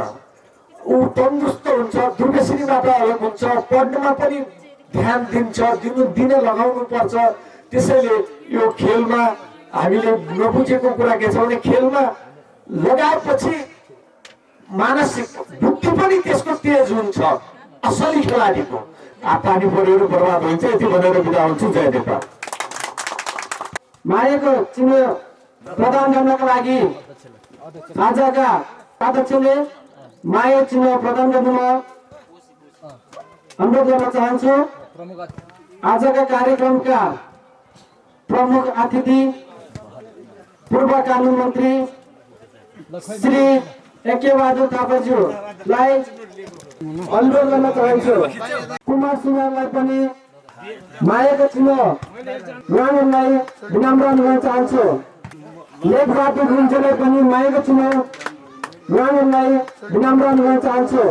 ऊ तन्दुरुस्त हुन्छ, दुर्व्यसनीबाट अलग हुन्छ, पढ्नमा पनि ध्यान दिन लगाउनु पर्छ। त्यसैले यो खेलमा हामीले नबुझेको कुरा के छ भने खेलमा लगाएपछि मानसिक बुद्धि पनि त्यसको तेज हुन्छ असली खेलाडीको। पानी परेर बर्बाद हुन्छ। यति भनेर बिदा हुन्छु। जय नेपाल। मायाको चिन्ह प्रदान गर्नका लागि आजका अध्यक्षले माया चिन्ह प्रदान गर्नुमा अनुरोध गर्न चाहन्छु। आजका कार्यक्रमका प्रमुख अतिथि पूर्व कानुन मन्त्री श्री एके बहादुर थापाज्यूलाई अनुरोध गर्न चाहन्छु। कुमार सिंहलाई पनि मायाको चिन्ह उहाँहरूलाई विनम्र अनुरोध चाहन्छु। लेखबहादुर गुरुङज्यूलाई पनि मायाको चिन्ह उहाँहरूलाई विनम्र अनुरोध चाहन्छु।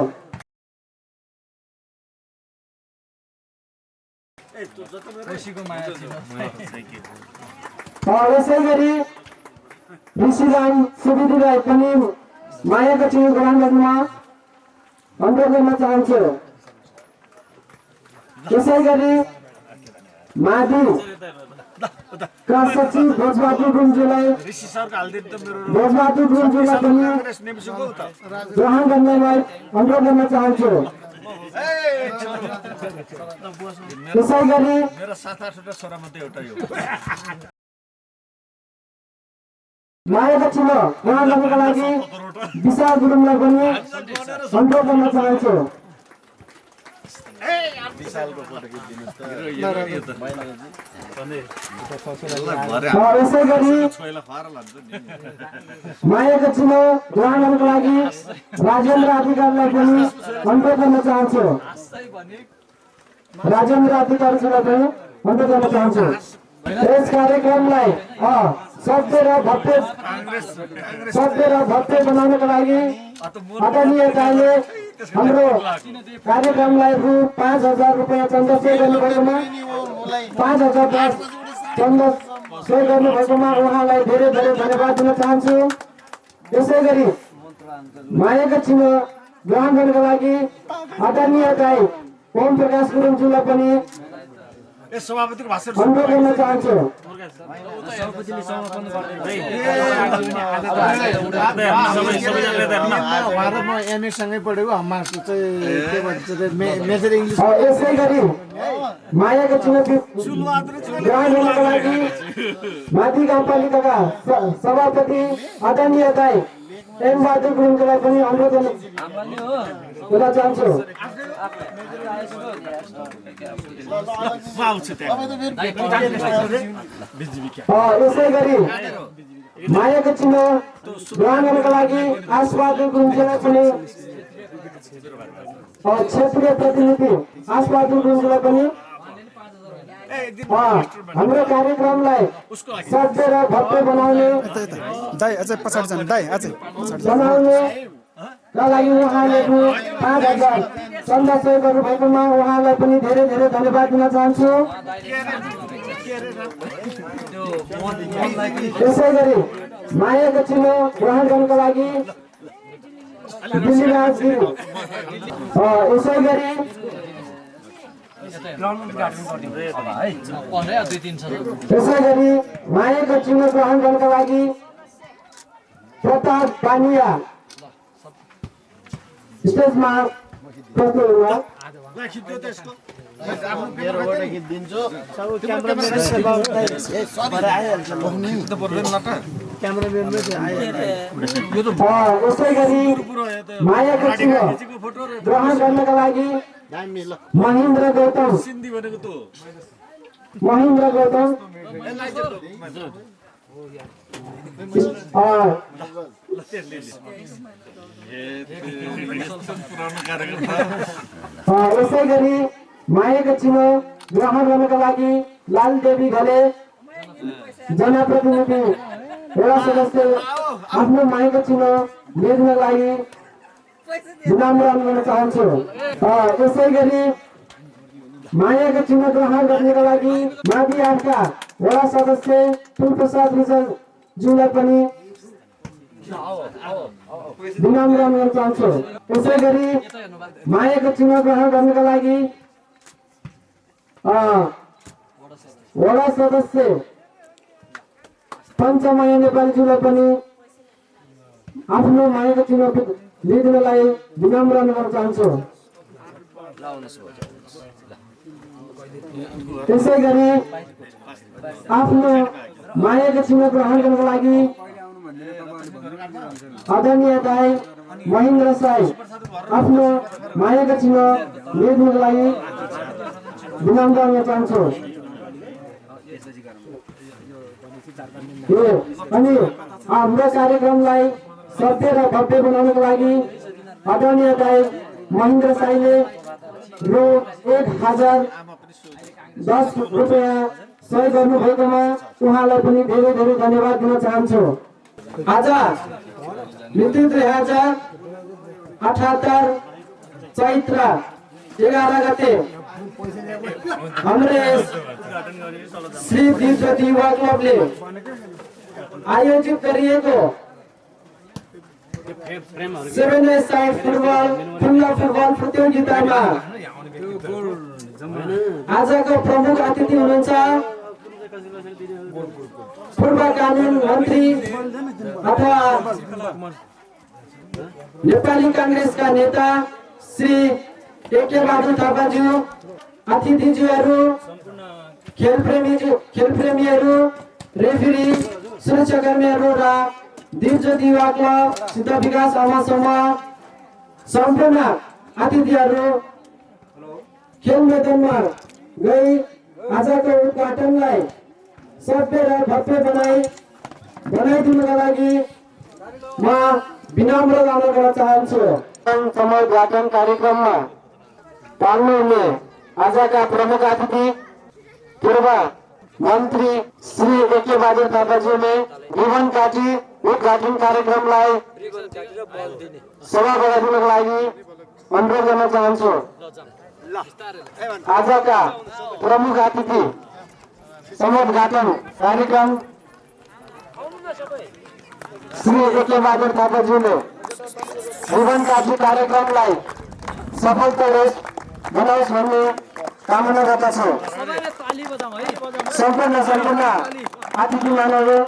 यसै गरी ऋषिराम सुवेदीलाई पनि मायाको चिन्ह ग्रहण गर्नुमा अनुरोध गर्न चाहन्छु। यसै गरी माधि का सचिव भोजबहादुर गुरुङज्यूलाई पनि ग्रहण गर्नलाई अनुरोध गर्न चाहन्छु। त्यसै गरी मायाको चिन्ह ग्रहण गर्नका लागि विशाल गुरुङलाई पनि अनुरोध गर्न चाहन्छु। यसै गरी मायाको चिनो ग्रहण गर्नको लागि राजेन्द्र अधिकारीलाई पनि अनुरोध गर्न चाहन्छु। राजेन्द्र अधिकारीलाई पनि अनुरोध गर्न चाहन्छु। यस कार्यक्रमलाई सभ्य र भव्य बनाउनको लागि आदरणीय दाइले हाम्रो कार्यक्रमलाई रु 5,000 रुपियाँ चन्दा सहयोग गर्नुभएकोमा 5,000 चन्दा सहयोग गर्नुभएकोमा उहाँलाई धेरै धेरै धन्यवाद दिन चाहन्छु। यसै गरी मायाको चिनो ग्रहण गर्नको लागि आदरणीय दाइ ओम प्रकाश गुरुङज्यूलाई पनि अनुरोध गर्न चाहन्छु। एमएसँगै पढेको यसै गरी मायाको चिनो ग्रहण गर्नको लागि माथि गाउँपालिकाका सभापति आदरणीय दाइ एम बहादुर गुरुङलाई पनि अनुरोध गर्न चाहन्छु। यसै गरी मायाको चिनो ग्रहण गर्नको लागि आशबहादुर गुरुङलाई पनि क्षेत्रीय प्रतिनिधि आशबहादुर गुरुङलाई पनि हाम्रो कार्यक्रमलाई सभ्य र भव्य बनाउने लागि उहाँले 5,000 चन्दा सहयोग गर्नुभएकोमा उहाँलाई पनि धेरै धेरै धन्यवाद दिन चाहन्छु। यसै गरी मायाको चिनो ग्रहण गर्नको लागि यसै गरी मायाको चिनो ग्रहण गर्नको लागि प्रताप पानिया स्टेजमा प्रस्तुत हुनु। यसै गरी मायाको चिनो ग्रहण गर्नका लागि महेन्द्र गौतम यसै गरी मायाको चिनो ग्रहण गर्नका लागि लालदेवी घले जनप्रतिनिधि एउटा सदस्य आफ्नो मायाको चिनो लिनको लागि विनम्र अनुरोध गर्न चाहन्छु। यसै गरी मायाको चिनो ग्रहण गर्नका लागि माथि आठका वडा सदस्य फुलप्रसाद रिजलज्यूलाई पनि विनम्र अनुरोध चाहन्छु। यसै गरी मायाको चिनो ग्रहण गर्नका लागि वडा सदस्य पञ्चमाया नेपालीज्यूलाई पनि आफ्नो मायाको चिनो लिदिनलाई विनम्र अनुरोध चाहन्छु। त्यसै गरी आफ्नो मायाको चिनो ग्रहण गर्नको लागि आदरणीय दाइ महेन्द्र साई आफ्नो मायाको चिनो लिदिनको लागि विनम्र अनुरोध चाहन्छु। अनि हाम्रो कार्यक्रमलाई सभ्य र भव्य बनाउनको लागि आदरणीय दाइ महेन्द्र साईले रु 1,010 रुपियाँ सहयोग गर्नुभएकोमा उहाँलाई पनि धेरै धेरै धन्यवाद दिन चाहन्छु। आज मिति 2078 चैत्र 11 गते हाम्रो श्री दिवज्योति युवा क्लबले आयोजित गरिएको 7-a-side खुल्ला फुटबल प्रतियोगितामा आजको प्रमुख अतिथि हुनुहुन्छ पूर्व कानुन मन्त्री अथवा नेपाली कांग्रेसका नेता श्री एके बहादुर थापाज्यू, अतिथिज्यूहरू, खेलप्रेमीहरू, रेफरी, सुरक्षाकर्मीहरू र दिवज्योति युवा क्लब सिद्ध विकास आमा समूह सम्पूर्ण अतिथिहरू खेल मैदानमा गई आजको उद्घाटनलाई सभ्य र भव्य बनाइदिनुका लागि म विनम्र अनुरोध गर्न चाहन्छु। समुद्घाटन कार्यक्रममा पाल्नुहुने आजका प्रमुख अतिथि पूर्व मन्त्री श्री एके बहादुर थापाज्यूले रिबन काटी उद्घाटन कार्यक्रमलाई सभा बढाइदिनुको लागि अनुरोध गर्न चाहन्छु। आजका प्रमुख अतिथि समुद्घाटन कार्यक्रम श्री एके बहादुर थापाज्यूले रिबन काटी कार्यक्रमलाई सफलता बनाओस् भन्ने कामना गर्दछु। सम्पूर्ण अतिथि मानवहरू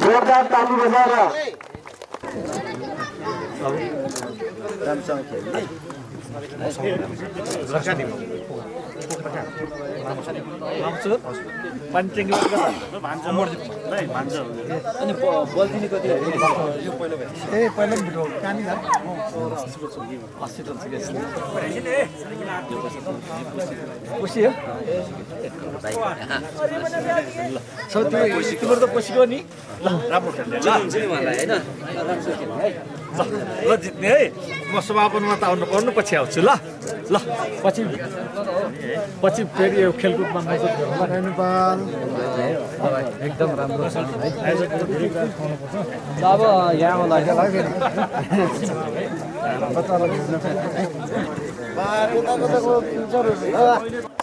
जोरदार ताली बजाएर ल जित्ने है म समापनमा त आउनु पर्नु पछि आउँछु ल ल पछि फेरि यो खेलकुदमा एकदम राम्रो छ अब यहाँ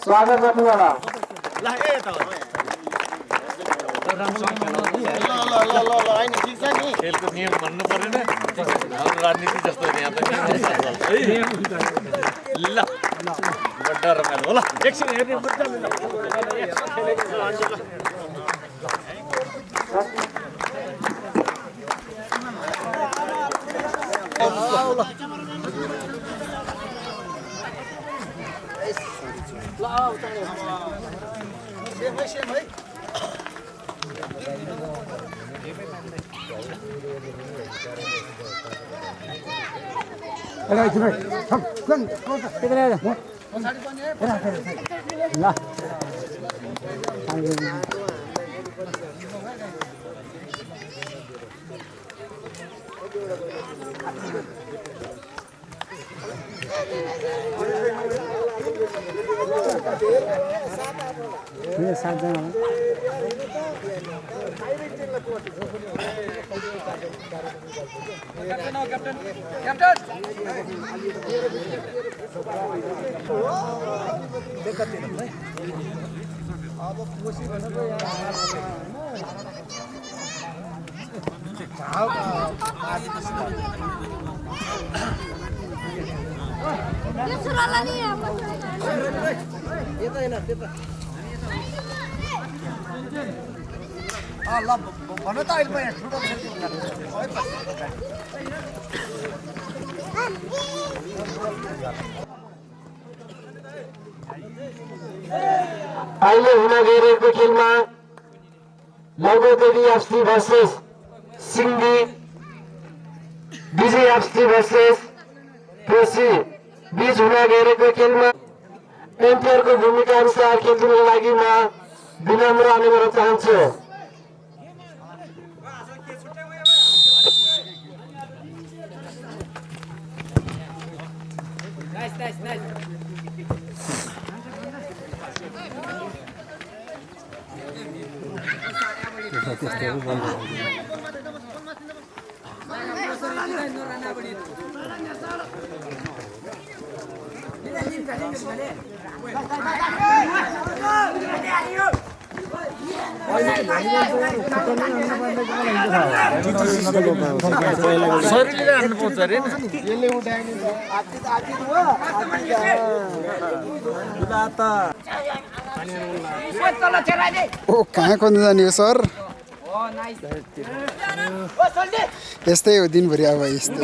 स्वागत गर्नु होला। खेलको नियम भन्नु परेन हाम्रो राजनीति जस्तो यहाँ त ल बड्डा रमाइलो होला एकछिन हेर्ने अहिले हुन गइरहेको खेलमा लौगोदेवी एफसी भर्सेस सिङ्गी, विजय एफसी भर्सेस पेशी बीच हुन गइरहेको खेलमा एम्पायरको भूमिका अनुसार खेल्नुको लागि म विनम्र अनुरोध गर्न चाहन्छु। ओ कहाँ खोज्नु जाने हो सर? यस्तै हो दिनभरि अब यस्तै।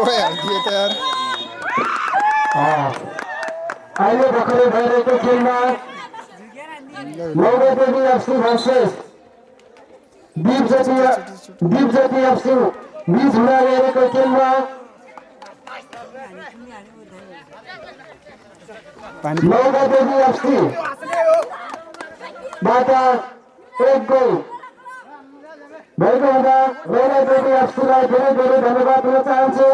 गइहाल्थ्यो त यार अहिले भर्खरै भइरहेको खेलमा नौगदेवी एफसी भर्सेस दिपज्योति एफसी बीच हुन गएको खेलमा नौगदेवी एफसी बाट 1 गोल भएको हुँदा नौगदेवी एफसीलाई धेरै धेरै धन्यवाद दिन चाहन्छु।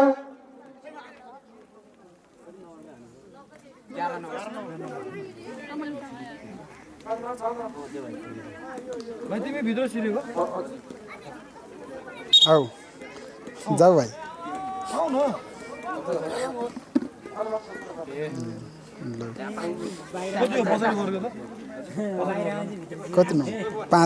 तिमी भित्र छिरेको आऊ जाऊ भाइ आऊ न कति न 5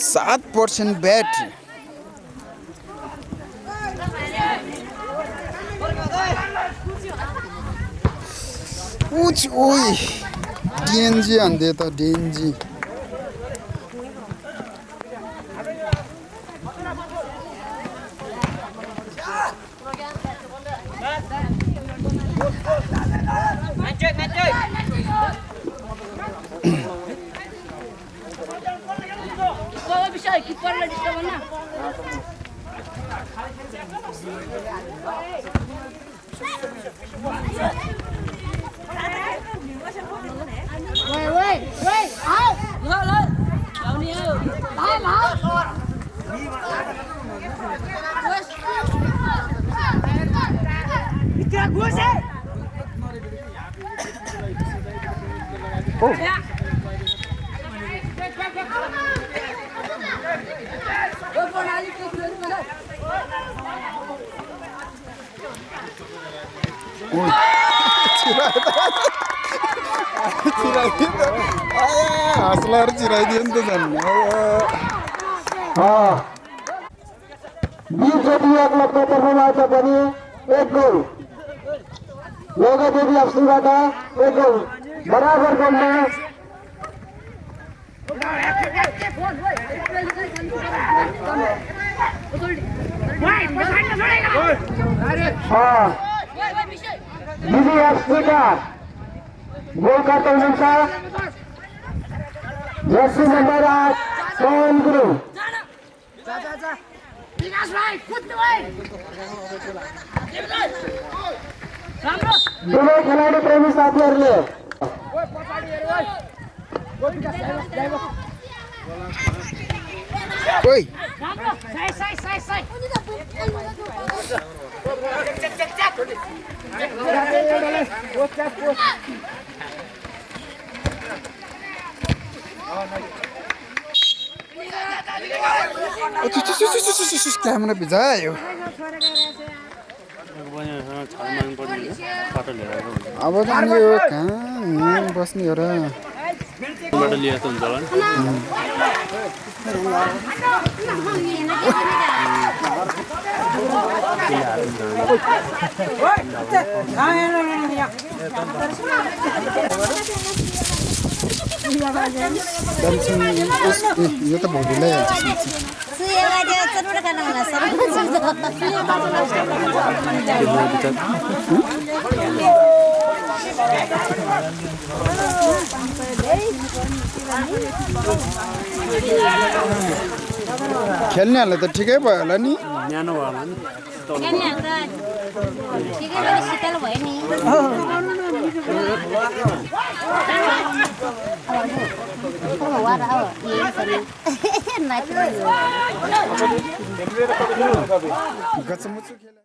7% ब्याट्री ओइ डिएनजी हान्दे त डिएनजी हँसलाहरू चिराइदियो नि त झन् दिपज्योति क्लबको तर्फबाट पनि 1 गोल नौगदेवी एफसीबाट 1 गोल बराबर गोलमा दिदी एफसीका गोलकर्ता हुनुहुन्छ जर्सी नम्बर 8 पवन गुरुङ। दुवै खेलाडी प्रेमी साथीहरूले ओइ क्यामेरा भिजायो अब त अनि यो कहाँ बस्ने हो र यो त भोलिलाई खेल्नेहरूलाई त ठिकै भयो होला नि न्यानो भयो होला नि शीतल भयो नि गचमुचु खेला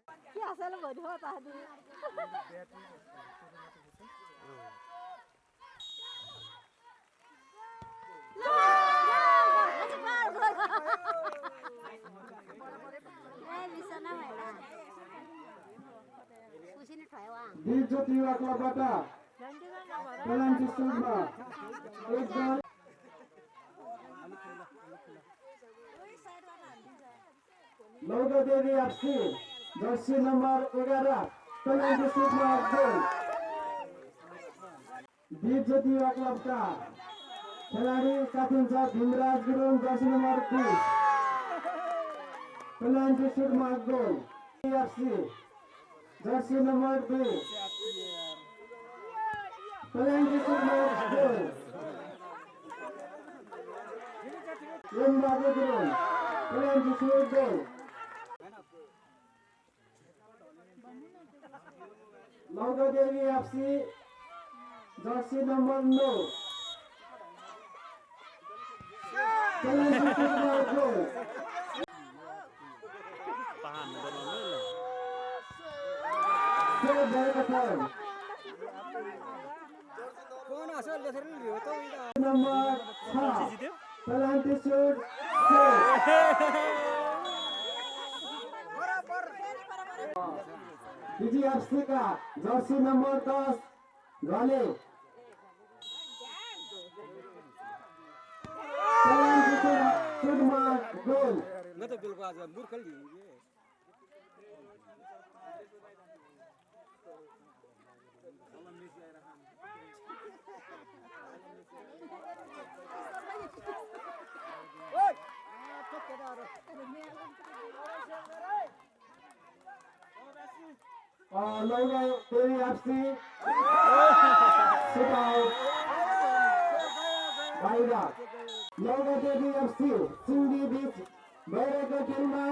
दिलज्योति युवा क्लबबाट पलाञ्ची सुनमा एकजना लौकादेवी एफसी जर्सी नम्बर 11 पलाञ्ची सुनमा गोल। दिलज्योति युवा क्लबका खेलाडी साथी हुन्छ भीमराज गुरुङ जर्सी नम्बर 20 पलाञ्ची सुनमा गोल। एफसी जर्सी नम्बर 2 पलाञ्ची सुनमा गोल। एमबहादुर गुरुङ पलाञ्ची सुर गोल। लौकादेवी एफसी जर्सी नम्बर 9 पलाञ्ची सुरमा गोल। नम्बर 6 पलाञ्ची सुर बीजीएफसी का जर्सी नंबर 10 घले गोल। लौकादेवी एफसी बाहिर। लौकादेवी एफसी सिङ्गी बीच भइरहेको खेलमा